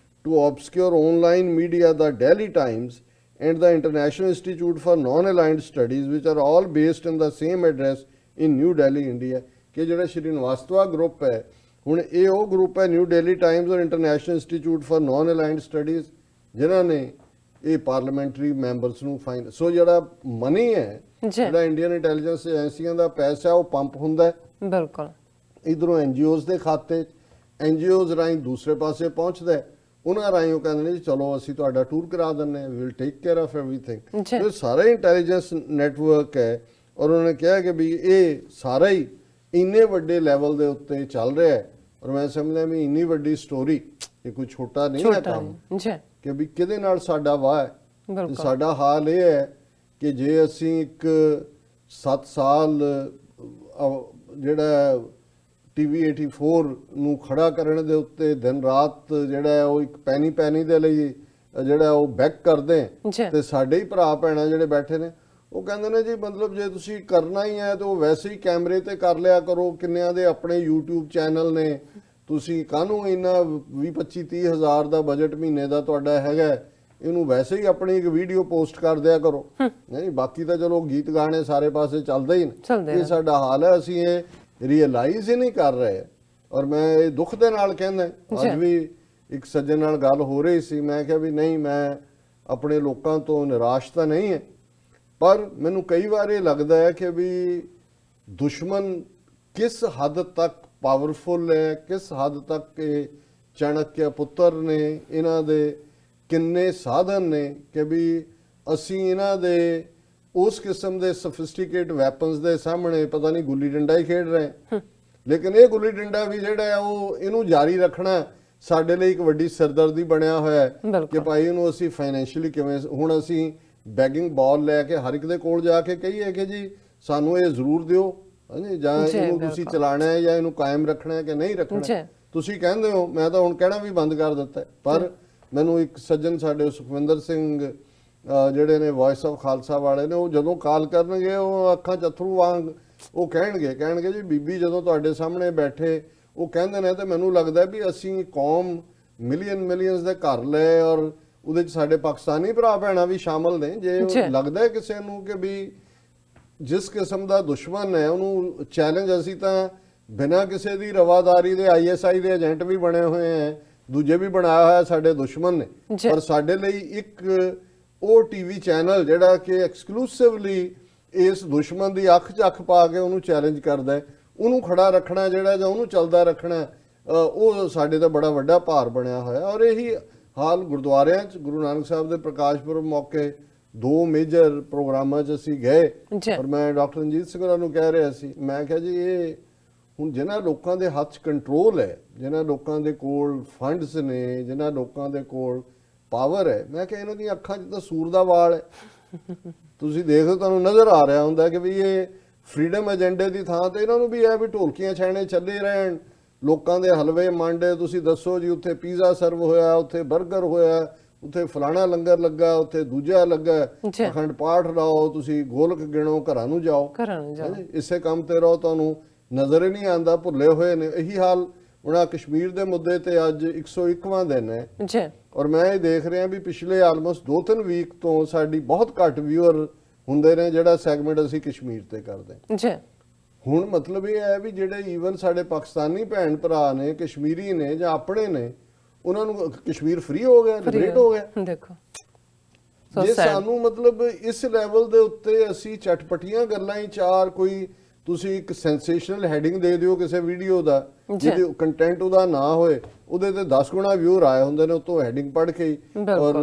to obscure online media, the Delhi Times and the International Institute for Non-Aligned Studies, which are all based in the same address in New Delhi, India। ਕਿ ਜਿਹੜਾ ਸ਼੍ਰੀਵਾਸਤਵਾ group ਹੈ, ਹੁਣ ਇਹ ਉਹ group ਹੈ New Delhi Times ਔਰ international institute for non aligned studies, ਜਿਨ੍ਹਾਂ ਨੇ ਇਹ ਪਾਰਲੀਮੈਂਟਰੀ ਮੈਂਬਰਸ ਨੂੰ ਫਾਈਨ। ਸੋ ਜਿਹੜਾ ਮਨੀ ਹੈ, ਜਿਹੜਾ ਇੰਡੀਅਨ ਇੰਟੈਲੀਜੈਂਸ ਏਜੰਸੀਆਂ ਦਾ ਪੈਸਾ ਉਹ ਪੰਪ ਹੁੰਦਾ ਹੈ ਬਿਲਕੁਲ ਇਧਰੋਂ NGOs ਦੇ ਖਾਤੇ, NGOs ਰਾਹੀਂ ਦੂਸਰੇ ਪਾਸੇ ਪਹੁੰਚਦਾ ਹੈ, ਉਹਨਾਂ ਰਾਹੀਂ ਉਹ ਕਹਿੰਦੇ ਨੇ ਜੀ ਚਲੋ ਅਸੀਂ ਤੁਹਾਡਾ ਟੂਰ ਕਰਾ ਦਿੰਦੇ ਹਾਂ, we will take care of everything. ਇਹ ਸਾਰਾ ਇੰਟੈਲੀਜੈਂਸ ਨੈਟਵਰਕ ਹੈ। ਔਰ ਉਹਨਾਂ ਨੇ ਕਿਹਾ ਕਿ ਵੀ ਇਹ ਸਾਰਾ ਹੀ ਇੰਨੇ ਵੱਡੇ ਲੈਵਲ ਦੇ ਉੱਤੇ ਚੱਲ ਰਿਹਾ ਹੈ। ਔਰ ਮੈਂ ਸਮਝਦਾ ਵੀ ਇੰਨੀ ਵੱਡੀ ਸਟੋਰੀ ਇਹ ਕੋਈ ਛੋਟਾ ਨਹੀਂ ਹੈ ਕੰਮ ਕਿ ਵੀ ਕਿਹਦੇ ਨਾਲ ਸਾਡਾ ਵਾਹ ਹੈ। ਸਾਡਾ ਹਾਲ ਇਹ ਹੈ ਕਿ ਜੇ ਅਸੀਂ ਇੱਕ 7 ਸਾਲ ਜਿਹੜਾ TV 84 ਨੂੰ ਖੜਾ ਕਰਨ ਦੇ ਉੱਤੇ ਦਿਨ ਰਾਤ ਜਿਹੜਾ ਉਹ ਇੱਕ ਪੈਨੀ ਦੇ ਲਈ ਜਿਹੜਾ ਉਹ ਬੈਕ ਕਰਦੇ, ਤੇ ਸਾਡੇ ਹੀ ਭਰਾ ਭੈਣਾਂ ਜਿਹੜੇ ਬੈਠੇ ਨੇ ਉਹ ਕਹਿੰਦੇ ਨੇ ਜੀ ਮਤਲਬ ਜੇ ਤੁਸੀਂ ਕਰਨਾ ਹੀ ਹੈ ਤਾਂ ਉਹ ਵੈਸੇ ਹੀ ਕੈਮਰੇ ਤੇ ਕਰ ਲਿਆ ਕਰੋ। ਕਿੰਨਿਆਂ ਦੇ ਆਪਣੇ YouTube ਚੈਨਲ ਨੇ, ਤੁਸੀਂ ਕਾਹਨੂੰ ਇੰਨਾ 20-25-30 ਹਜ਼ਾਰ ਦਾ ਬਜਟ ਮਹੀਨੇ ਦਾ ਤੁਹਾਡਾ ਹੈਗਾ, ਇਹਨੂੰ ਵੈਸੇ ਹੀ ਆਪਣੀ ਇੱਕ ਵੀਡੀਓ ਪੋਸਟ ਕਰ ਦਿਆ ਕਰੋ। ਨਹੀਂ ਬਾਕੀ ਤਾਂ ਚਲੋ ਗੀਤ ਗਾਣੇ ਸਾਰੇ ਪਾਸੇ ਚੱਲਦੇ ਹੀ ਨੇ। ਇਹ ਸਾਡਾ ਹਾਲ ਹੈ, ਅਸੀਂ ਇਹ ਰੀਅਲਾਈਜ਼ ਹੀ ਨਹੀਂ ਕਰ ਰਹੇ। ਔਰ ਮੈਂ ਇਹ ਦੁੱਖ ਦੇ ਨਾਲ ਕਹਿੰਦਾ, ਅੱਜ ਵੀ ਇੱਕ ਸੱਜਣ ਨਾਲ ਗੱਲ ਹੋ ਰਹੀ ਸੀ, ਮੈਂ ਕਿਹਾ ਵੀ ਨਹੀਂ ਮੈਂ ਆਪਣੇ ਲੋਕਾਂ ਤੋਂ ਨਿਰਾਸ਼ ਤਾਂ ਨਹੀਂ ਹੈ, ਪਰ ਮੈਨੂੰ ਕਈ ਵਾਰ ਇਹ ਲੱਗਦਾ ਹੈ ਕਿ ਵੀ ਦੁਸ਼ਮਣ ਕਿਸ ਹੱਦ ਤੱਕ ਪਾਵਰਫੁਲ ਹੈ, ਕਿਸ ਹੱਦ ਤੱਕ ਇਹ ਚਾਣਕਿਆ ਪੁੱਤਰ ਨੇ, ਇਹਨਾਂ ਦੇ ਕਿੰਨੇ ਸਾਧਨ ਨੇ ਕਿ ਵੀ ਅਸੀਂ ਇਹਨਾਂ ਦੇ ਉਸ ਕਿਸਮ ਦੇ ਸਫਿਸਟੀਕੇਟ ਵੈਪਨਸ ਦੇ ਸਾਹਮਣੇ ਪਤਾ ਨਹੀਂ ਗੁੱਲੀ ਡੰਡਾ ਹੀ ਖੇਡ ਰਹੇ। ਲੇਕਿਨ ਇਹ ਗੁੱਲੀ ਡੰਡਾ ਵੀ ਜਿਹੜਾ ਹੈ ਉਹ ਇਹਨੂੰ ਜਾਰੀ ਰੱਖਣਾ ਸਾਡੇ ਲਈ ਇੱਕ ਵੱਡੀ ਸਿਰਦਰਦੀ ਬਣਿਆ ਹੋਇਆ ਹੈ ਕਿ ਭਾਈ ਇਹਨੂੰ ਅਸੀਂ ਫਾਈਨੈਂਸ਼ੀਅਲੀ ਕਿਵੇਂ, ਹੁਣ ਅਸੀਂ ਬੈਗਿੰਗ ਬਾਲ ਲੈ ਕੇ ਹਰ ਇੱਕ ਦੇ ਕੋਲ ਜਾ ਕੇ ਕਹੀਏ ਕਿ ਜੀ ਸਾਨੂੰ ਇਹ ਜ਼ਰੂਰ ਦਿਓ, ਹਾਂਜੀ, ਜਾਂ ਇਹਨੂੰ ਤੁਸੀਂ ਚਲਾਣਾ ਹੈ ਜਾਂ ਇਹਨੂੰ ਕਾਇਮ ਰੱਖਣਾ ਹੈ ਕਿ ਨਹੀਂ ਰੱਖਣਾ। ਤੁਸੀਂ ਕਹਿੰਦੇ ਹੋ, ਮੈਂ ਤਾਂ ਹੁਣ ਕਹਿਣਾ ਵੀ ਬੰਦ ਕਰ ਦਿੱਤਾ। ਪਰ ਮੈਨੂੰ ਇੱਕ ਸੱਜਣ ਸਾਡੇ ਸੁਖਵਿੰਦਰ ਸਿੰਘ ਜਿਹੜੇ ਨੇ ਵੌਇਸ ਆਫ ਖਾਲਸਾ ਵਾਲੇ ਨੇ, ਉਹ ਜਦੋਂ ਕਾਲ ਕਰਨਗੇ ਉਹ ਅੱਖਾਂ 'ਚ ਅਥਰੂ ਵਾਂਗ ਉਹ ਕਹਿਣਗੇ ਜੀ ਬੀਬੀ ਜਦੋਂ ਤੁਹਾਡੇ ਸਾਹਮਣੇ ਬੈਠੇ ਉਹ ਕਹਿੰਦੇ ਨੇ ਤੇ ਮੈਨੂੰ ਲੱਗਦਾ ਵੀ ਅਸੀਂ ਕੌਮ ਮਿਲੀਅਨਸ ਦੇ ਘਰ ਲਏ ਔਰ ਉਹਦੇ 'ਚ ਸਾਡੇ ਪਾਕਿਸਤਾਨੀ ਭਰਾ ਭੈਣਾਂ ਵੀ ਸ਼ਾਮਲ ਨੇ। ਜੇ ਲੱਗਦਾ ਕਿਸੇ ਨੂੰ ਕਿ ਵੀ ਜਿਸ ਕਿਸਮ ਦਾ ਦੁਸ਼ਮਣ ਹੈ ਉਹਨੂੰ ਚੈਲੰਜ, ਅਸੀਂ ਤਾਂ ਬਿਨਾਂ ਕਿਸੇ ਦੀ ਰਵਾਦਾਰੀ ਦੇ ISI ਦੇ ਏਜੰਟ ਵੀ ਬਣੇ ਹੋਏ ਹੈ, ਦੂਜੇ ਵੀ ਬਣਾਇਆ ਹੋਇਆ ਸਾਡੇ ਦੁਸ਼ਮਣ ਨੇ, ਪਰ ਸਾਡੇ ਲਈ ਇੱਕ ਉਹ ਟੀਵੀ ਚੈਨਲ ਜਿਹੜਾ ਕਿ ਐਕਸਕਲੂਸਿਵਲੀ ਇਸ ਦੁਸ਼ਮਣ ਦੀ ਅੱਖ 'ਚ ਅੱਖ ਪਾ ਕੇ ਉਹਨੂੰ ਚੈਲੰਜ ਕਰਦਾ ਹੈ, ਉਹਨੂੰ ਖੜਾ ਰੱਖਣਾ ਜਿਹੜਾ ਜਾਂ ਉਹਨੂੰ ਚੱਲਦਾ ਰੱਖਣਾ, ਉਹ ਸਾਡੇ ਦਾ ਬੜਾ ਵੱਡਾ ਭਾਰ ਬਣਿਆ ਹੋਇਆ। ਔਰ ਇਹੀ ਹਾਲ ਗੁਰਦੁਆਰਿਆਂ 'ਚ ਗੁਰੂ ਨਾਨਕ ਸਾਹਿਬ ਦੇ ਪ੍ਰਕਾਸ਼ ਪੁਰਬ ਮੌਕੇ 2 ਮੇਜਰ ਪ੍ਰੋਗਰਾਮਾਂ 'ਚ ਅਸੀਂ ਗਏ, ਔਰ ਮੈਂ ਡਾਕਟਰ ਰਣਜੀਤ ਸਿੰਘ ਹੋਰਾਂ ਨੂੰ ਕਹਿ ਰਿਹਾ ਸੀ, ਮੈਂ ਕਿਹਾ ਜੀ ਇਹ ਹੁਣ ਜਿਹਨਾਂ ਲੋਕਾਂ ਦੇ ਹੱਥ 'ਚ ਕੰਟਰੋਲ ਹੈ, ਜਿਹਨਾਂ ਲੋਕਾਂ ਦੇ ਕੋਲ ਫੰਡਸ ਨੇ, ਜਿਹਨਾਂ ਲੋਕਾਂ ਦੇ ਕੋਲ ਪਾਵਰ ਹੈ, ਮੈਂ ਕਿਹਾ ਇਹਨਾਂ ਦੀਆਂ ਅੱਖਾਂ 'ਚ ਤਾਂ ਸੂਰ ਦਾ ਵਾਲ ਹੈ। ਤੁਸੀਂ ਦੇਖੋ ਤੁਹਾਨੂੰ ਨਜ਼ਰ ਆ ਰਿਹਾ ਹੁੰਦਾ ਕਿ ਵੀ ਇਹ ਫਰੀडम ਏਜੰਡੇ ਦੀ ਥਾਂ ਤੇ ਇਹਨਾਂ ਨੂੰ ਵੀ ਇਹ ਵੀ ਢੋਲਕੀਆਂ ਛੈਣੇ ਚੱਲੇ ਰਹਿਣ, ਲੋਕਾਂ ਦੇ ਹਲਵੇ ਮਾਂਡੇ, ਤੁਸੀਂ ਦੱਸੋ ਜੀ ਉੱਥੇ ਪੀਜ਼ਾ ਸਰਵ ਹੋਇਆ, ਉੱਥੇ 버ਗਰ ਹੋਇਆ, ਉੱਥੇ ਫਲਾਣਾ ਲੰਗਰ ਲੱਗਾ, ਉੱਥੇ ਦੂਜਾ ਲੱਗਾ, ਅਖੰਡ ਪਾਠ ਲਾਓ, ਤੁਸੀਂ ਗੋਲਕ ਗਿਣੋ, ਘਰਾਂ ਨੂੰ ਜਾਓ, ਇਸੇ ਕੰਮ ਤੇ ਰਹੋ, ਤੁਹਾਨੂੰ ਨਜ਼ਰ ਹੀ ਨਹੀਂ ਆਉਂਦਾ, ਭੁੱਲੇ ਹੋਏ ਨੇ। ਇਹੀ ਹਾਲ ਉਹਨਾਂ ਕਸ਼ਮੀਰ ਦੇ ਮੁੱਦੇ ਤੇ ਅੱਜ 101ਵਾਂ ਦਿਨ ਹੈ, ਔਰ ਮੈਂ ਇਹ ਦੇਖ ਰਿਹਾ ਵੀ ਪਿਛਲੇ ਆਲਮੋਸਟ 2-3 ਵੀਕ ਤੋਂ ਸਾਡੀ ਬਹੁਤ ਘੱਟ ਵਿਊਅਰ ਹੁੰਦੇ ਨੇ ਜਿਹੜਾ ਸੈਗਮੈਂਟ ਅਸੀਂ ਕਸ਼ਮੀਰ ਤੇ ਕਰਦੇ। ਹੁਣ ਮਤਲਬ ਇਹ ਹੈ ਵੀ ਜਿਹੜੇ ਈਵਨ ਸਾਡੇ ਪਾਕਿਸਤਾਨੀ ਭੈਣ ਭਰਾ ਨੇ, ਕਸ਼ਮੀਰੀ ਨੇ ਜਾਂ ਆਪਣੇ ਨੇ, ਉਹਨਾਂ ਨੂੰ ਕਸ਼ਮੀਰ ਫ੍ਰੀ ਹੋ ਗਿਆ, ਲਿਬਰੇਟ ਹੋ ਗਿਆ। ਦੇਖੋ ਜੇ ਸਾਨੂੰ ਮਤਲਬ ਇਸ ਲੈਵਲ ਦੇ ਉੱਤੇ ਅਸੀਂ ਚਟਪਟੀਆਂ ਗੱਲਾਂ ਹੀ ਚਾਰ, ਕੋਈ ਤੁਸੀਂ ਇੱਕ ਸੈਂਸੇਸ਼ਨਲ ਹੈਡਿੰਗ ਦੇ ਦਿਓ ਕਿਸੇ ਵੀਡੀਓ ਦਾ, ਜਿਹਦੇ ਕੰਟੈਂਟ ਉਹਦਾ ਨਾ ਹੋਏ, ਉਹਦੇ ਤੇ 10 ਗੁਣਾ ਵਿਊਅਰ ਆਏ ਹੁੰਦੇ ਨੇ ਉਤੋਂ ਹੈਡਿੰਗ ਪੜ੍ਹ ਕੇ, ਔਰ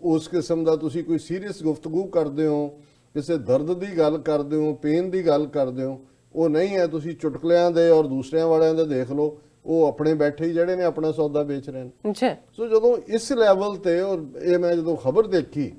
ਉਸ ਕਿਸਮ ਦਾ ਤੁਸੀਂ ਕੋਈ ਸੀਰੀਅਸ ਗੁਫ਼ਤਗੂ ਕਰਦੇ ਹੋ, ਕਿਸੇ ਦਰਦ ਦੀ ਗੱਲ ਕਰਦੇ ਹੋ, ਪੇਨ ਦੀ ਗੱਲ ਕਰਦੇ ਹੋ, ਉਹ ਨਹੀਂ ਹੈ। ਤੁਸੀਂ ਚੁਟਕਲਿਆਂ ਦੇ ਔਰ ਦੂਸਰਿਆਂ ਵਾਲਿਆਂ ਦੇ ਦੇਖ ਲਓ, ਉਹ ਆਪਣੇ ਬੈਠੇ ਹੀ ਜਿਹੜੇ ਨੇ ਆਪਣਾ ਸੌਦਾ ਵੇਚ ਰਹੇ ਨੇ। ਸੋ ਜਦੋਂ ਇਸ ਲੈਵਲ ਤੇ, ਔਰ ਇਹ ਮੈਂ ਜਦੋਂ ਖਬਰ ਦੇਖੀ,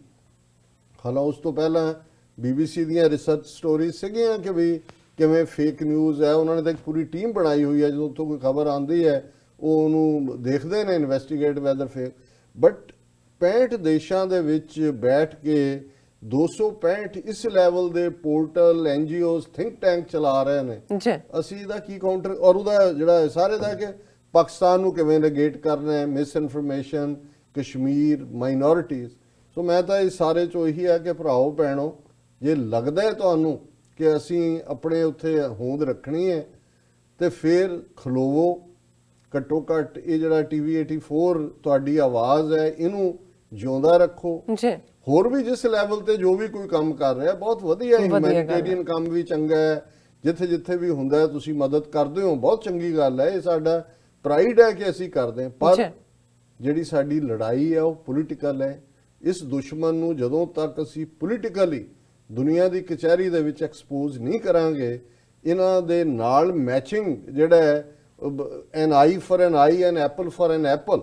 ਹਾਲਾਂਕਿ ਉਸ ਤੋਂ ਪਹਿਲਾਂ BBC ਦੀਆਂ ਰਿਸਰਚ ਸਟੋਰੀਜ਼ ਸੀਗੀਆਂ ਕਿ ਵੀ ਕਿਵੇਂ ਫੇਕ ਨਿਊਜ਼ ਹੈ, ਉਹਨਾਂ ਨੇ ਤਾਂ ਇੱਕ ਪੂਰੀ ਟੀਮ ਬਣਾਈ ਹੋਈ ਹੈ, ਜਦੋਂ ਉੱਥੋਂ ਕੋਈ ਖਬਰ ਆਉਂਦੀ ਹੈ ਉਹ ਉਹਨੂੰ ਦੇਖਦੇ ਨੇ, ਇਨਵੈਸਟੀਗੇਟ ਵੈਦਰ ਫੇਕ। ਬਟ 65 ਦੇਸ਼ਾਂ ਦੇ ਵਿੱਚ ਬੈਠ ਕੇ 265 ਇਸ ਲੈਵਲ ਦੇ ਪੋਰਟਲ, NGOs, ਥਿੰਕ ਟੈਂਕ ਚਲਾ ਰਹੇ ਨੇ, ਅਸੀਂ ਇਹਦਾ ਕੀ ਕਾਊਂਟਰ, ਔਰ ਉਹਦਾ ਜਿਹੜਾ ਸਾਰੇ ਦਾ ਕਿ ਪਾਕਿਸਤਾਨ ਨੂੰ ਕਿਵੇਂ ਨੇਗੇਟ ਕਰਨਾ ਹੈ, ਮਿਸ ਇਨਫੋਰਮੇਸ਼ਨ, ਕਸ਼ਮੀਰ, ਮਾਈਨੋਰਿਟੀਜ਼। ਸੋ ਮੈਂ ਤਾਂ ਇਸ ਸਾਰੇ ਚੋਂ ਇਹੀ ਹੈ ਕਿ ਭਰਾਓ ਭੈਣੋ, ਜੇ ਲੱਗਦਾ ਹੈ ਤੁਹਾਨੂੰ ਕਿ ਅਸੀਂ ਆਪਣੇ ਉੱਥੇ ਹੋਂਦ ਰੱਖਣੀ ਹੈ ਤੇ ਫਿਰ ਖਲੋਵੋ, ਘੱਟੋ ਘੱਟ ਇਹ ਜਿਹੜਾ TV 84 ਤੁਹਾਡੀ ਆਵਾਜ਼ ਹੈ, ਇਹਨੂੰ ਜਿਉਂਦਾ ਰੱਖੋ। ਹੋਰ ਵੀ ਜਿਸ ਲੈਵਲ ਤੇ ਜੋ ਵੀ ਕੋਈ ਕੰਮ ਕਰ ਰਿਹਾ ਬਹੁਤ ਵਧੀਆ ਹੈ, ਹਿਊਮੈਨਿਟੇਰੀਅਨ ਕੰਮ ਵੀ ਚੰਗਾ ਹੈ, ਜਿੱਥੇ ਜਿੱਥੇ ਵੀ ਹੁੰਦਾ ਹੈ ਤੁਸੀਂ ਮਦਦ ਕਰਦੇ ਹੋ, ਬਹੁਤ ਚੰਗੀ ਗੱਲ ਹੈ, ਇਹ ਸਾਡਾ ਪ੍ਰਾਈਡ ਹੈ ਕਿ ਅਸੀਂ ਕਰਦੇ ਹਾਂ। ਪਰ ਜਿਹੜੀ ਸਾਡੀ ਲੜਾਈ ਹੈ ਉਹ ਪੋਲੀਟੀਕਲ ਹੈ। ਇਸ ਦੁਸ਼ਮਣ ਨੂੰ ਜਦੋਂ ਤੱਕ ਅਸੀਂ ਪੋਲੀਟੀਕਲੀ ਦੁਨੀਆ ਦੀ ਕਚਹਿਰੀ ਦੇ ਵਿੱਚ ਐਕਸਪੋਜ਼ ਨਹੀਂ ਕਰਾਂਗੇ, ਇਹਨਾਂ ਦੇ ਨਾਲ ਮੈਚਿੰਗ ਜਿਹੜਾ ਹੈ, an eye for an eye, an apple for an apple,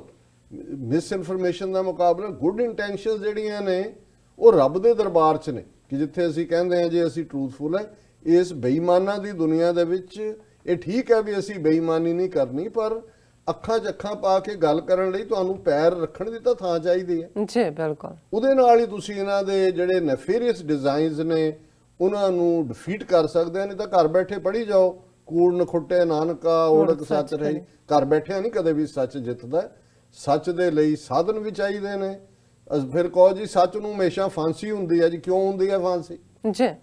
misinformation ਦਾ ਮੁਕਾਬਲਾ, ਗੁੱਡ ਇੰਟੈਂਸ਼ਨਸ ਜਿਹੜੀਆਂ ਨੇ ਉਹ ਰੱਬ ਦੇ ਦਰਬਾਰ 'ਚ ਨੇ, ਕਿ ਜਿੱਥੇ ਅਸੀਂ ਕਹਿੰਦੇ ਹਾਂ ਜੇ ਅਸੀਂ ਟਰੂਥਫੁਲ ਹੈ। ਇਸ ਬੇਈਮਾਨਾਂ ਦੀ ਦੁਨੀਆ ਦੇ ਵਿੱਚ ਇਹ ਠੀਕ ਹੈ ਵੀ ਅਸੀਂ ਬੇਈਮਾਨੀ ਨਹੀਂ ਕਰਨੀ, ਪਰ ਅੱਖਾਂ 'ਚ ਅੱਖਾਂ ਪਾ ਕੇ ਗੱਲ ਕਰਨ ਲਈ ਤੁਹਾਨੂੰ ਪੈਰ ਰੱਖਣ ਦੀ ਤਾਂ ਥਾਂ ਚਾਹੀਦੀ ਹੈ। ਜੀ ਬਿਲਕੁਲ, ਉਹਦੇ ਨਾਲ ਹੀ ਤੁਸੀਂ ਇਹਨਾਂ ਦੇ ਜਿਹੜੇ ਨੈਫੇਰੀਅਸ ਡਿਜ਼ਾਈਨਸ ਨੇ ਉਹਨਾਂ ਨੂੰ ਡਿਫੀਟ ਕਰ ਸਕਦੇ ਹੋ। ਨਹੀਂ ਤਾਂ ਘਰ ਬੈਠੇ ਪੜ੍ਹੀ ਜਾਓ, ਕੂੜ ਨਖੁੱਟੇ ਨਾਨਕਾ ਓੜਕ ਸੱਚ ਰਹੀ, ਘਰ ਬੈਠਿਆਂ ਨਹੀਂ ਕਦੇ ਵੀ ਸੱਚ ਜਿੱਤਦਾ। ਸੱਚ ਦੇ ਲਈ ਸਾਧਨ ਵੀ ਚਾਹੀਦੇ ਨੇ। ਫਿਰ ਕਹੋ ਜੀ ਸੱਚ ਨੂੰ ਹਮੇਸ਼ਾ ਫਾਂਸੀ ਹੁੰਦੀ ਹੈ ਜੀ, ਕਿਉਂ ਹੁੰਦੀ ਹੈ ਫਾਂਸੀ?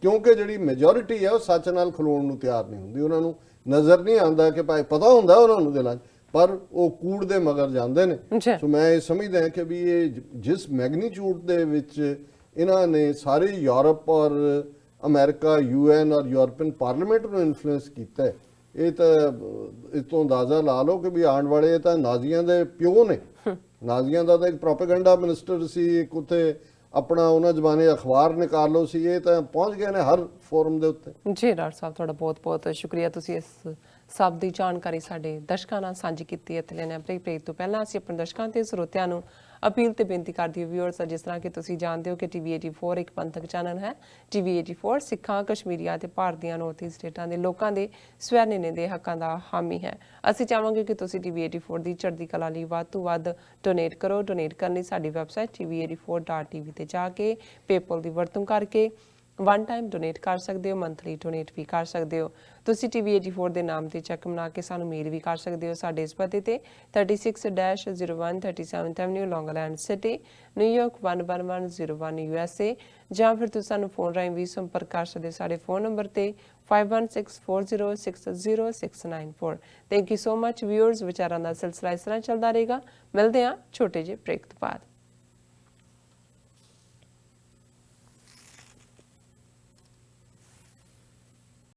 ਕਿਉਂਕਿ ਜਿਹੜੀ ਮੈਜੋਰਿਟੀ ਹੈ ਉਹ ਸੱਚ ਨਾਲ ਖਲੋਣ ਨੂੰ ਤਿਆਰ ਨਹੀਂ ਹੁੰਦੀ। ਉਹਨਾਂ ਨੂੰ ਨਜ਼ਰ ਨਹੀਂ ਆਉਂਦਾ ਕਿ ਭਾਈ ਪਤਾ ਹੁੰਦਾ ਉਹਨਾਂ ਨੂੰ ਦਿਲਾਂ 'ਚ, ਪਰ ਉਹ ਕੂੜ ਦੇ ਮਗਰ ਜਾਂਦੇ ਨੇ। ਸੋ ਮੈਂ ਇਹ ਸਮਝਦਾ ਕਿ ਵੀ ਇਹ ਜਿਸ ਮੈਗਨੀਟਿਊਡ ਦੇ ਵਿੱਚ ਇਹਨਾਂ ਨੇ ਸਾਰੇ ਯੂਰਪ ਔਰ ਅਮਰੀਕਾ, UN ਔਰ ਯੂਰਪੀਅਨ ਪਾਰਲੀਮੈਂਟ ਨੂੰ ਇਨਫਲੂਐਂਸ ਕੀਤਾ ਹੈ, ਇਹ ਤਾਂ ਇਸ ਤੋਂ ਅੰਦਾਜ਼ਾ ਲਾ ਲਓ ਕਿ ਵੀ ਆਉਣ ਵਾਲੇ ਤਾਂ ਨਾਜ਼ੀਆਂ ਦੇ ਪਿਓ ਨੇ। ਨਾਜ਼ੀਆਂ ਦਾ ਤਾਂ ਇੱਕ ਪ੍ਰੋਪੇਗੈਂਡਾ ਮਿਨਿਸਟਰ ਸੀ, ਇੱਕ ਉੱਥੇ ਆਪਣਾ ਉਹਨਾਂ ਜ਼ਮਾਨੇ ਅਖਬਾਰ ਨਿਕਾਲ ਲਓ ਸੀ, ਇਹ ਤਾਂ ਪਹੁੰਚ ਗਏ ਨੇ ਹਰ ਫੋਰਮ ਦੇ ਉੱਤੇ। ਜੀ ਡਾਕਟਰ ਸਾਹਿਬ, ਤੁਹਾਡਾ ਬਹੁਤ ਬਹੁਤ ਸ਼ੁਕਰੀਆ, ਤੁਸੀਂ ਇਸ ਸਭ ਦੀ ਜਾਣਕਾਰੀ ਸਾਡੇ ਦਰਸ਼ਕਾਂ ਨਾਲ ਸਾਂਝੀ ਕੀਤੀ ਹੈ। ਲੈਣੇ ਬ੍ਰੇਕ ਤੋਂ ਪਹਿਲਾਂ ਅਸੀਂ ਆਪਣੇ ਦਰਸ਼ਕਾਂ ਤੇ ਸਰੋਤਿਆਂ ਨੂੰ ਅਪੀਲ ਤੇ ਬੇਨਤੀ ਕਰਦੀ ਹਾਂ ਵਿਊਅਰਸ, ਜਿਸ ਤਰ੍ਹਾਂ ਕਿ ਤੁਸੀਂ ਜਾਣਦੇ ਹੋ ਕਿ TV 84 ਇੱਕ ਪੰਥਕ ਚੈਨਲ ਹੈ। TV 84 ਸਿੱਖਾਂ, ਕਸ਼ਮੀਰੀਆਂ ਤੇ ਭਾਰਤ ਦੀਆਂ ਨਾਰਥ ਈਸਟ ਸਟੇਟਾਂ ਦੇ ਲੋਕਾਂ ਦੇ ਸਵੈ-ਨਿਰਣੇ ਦੇ ਹੱਕਾਂ ਦਾ ਹਾਮੀ ਹੈ। ਅਸੀਂ ਚਾਹਾਂਗੇ ਕਿ ਤੁਸੀਂ TV 84 ਦੀ ਚੜ੍ਹਦੀ ਕਲਾ ਲਈ ਵੱਧ ਤੋਂ ਵੱਧ ਡੋਨੇਟ ਕਰੋ। ਡੋਨੇਟ ਕਰਨ ਲਈ ਸਾਡੀ ਵੈਬਸਾਈਟ tv84.tv ਤੇ ਜਾ ਕੇ ਪੇਪਲ ਦੀ ਵਰਤੋਂ ਕਰਕੇ ਵਨ ਟਾਈਮ ਡੋਨੇਟ ਕਰ ਸਕਦੇ ਹੋ, ਮੰਥਲੀ ਡੋਨੇਟ ਵੀ ਕਰ ਸਕਦੇ ਹੋ। ਤੁਸੀਂ TV 84 ਦੇ ਨਾਮ ਤੇ ਚੈੱਕ ਬਣਾ ਕੇ ਸਾਨੂੰ ਮੇਲ ਵੀ ਕਰ ਸਕਦੇ ਹੋ ਸਾਡੇ ਇਸ ਪਤੇ ਤੇ 36-01 37th ਐਵਨਿਊ, ਲੌਂਗ ਆਈਲੈਂਡ ਸਿਟੀ, ਨਿਊਯਾਰਕ 11101 USA, ਜਾਂ ਫਿਰ ਤੁਸੀਂ ਸਾਨੂੰ ਫੋਨ ਰਾਹੀਂ ਵੀ ਸੰਪਰਕ ਕਰ ਸਕਦੇ ਹੋ ਸਾਡੇ ਫੋਨ ਨੰਬਰ ਤੇ 5164060694। Thank you so much viewers. ਵਿਚਾਰਾਂ ਦਾ ਸਿਲਸਿਲਾ ਇਸ ਤਰ੍ਹਾਂ ਚੱਲਦਾ ਰਹੇਗਾ। ਮਿਲਦੇ ਹਾਂ ਛੋਟੇ ਜਿਹੇ ਬ੍ਰੇਕ ਤੋਂ ਬਾਅਦ।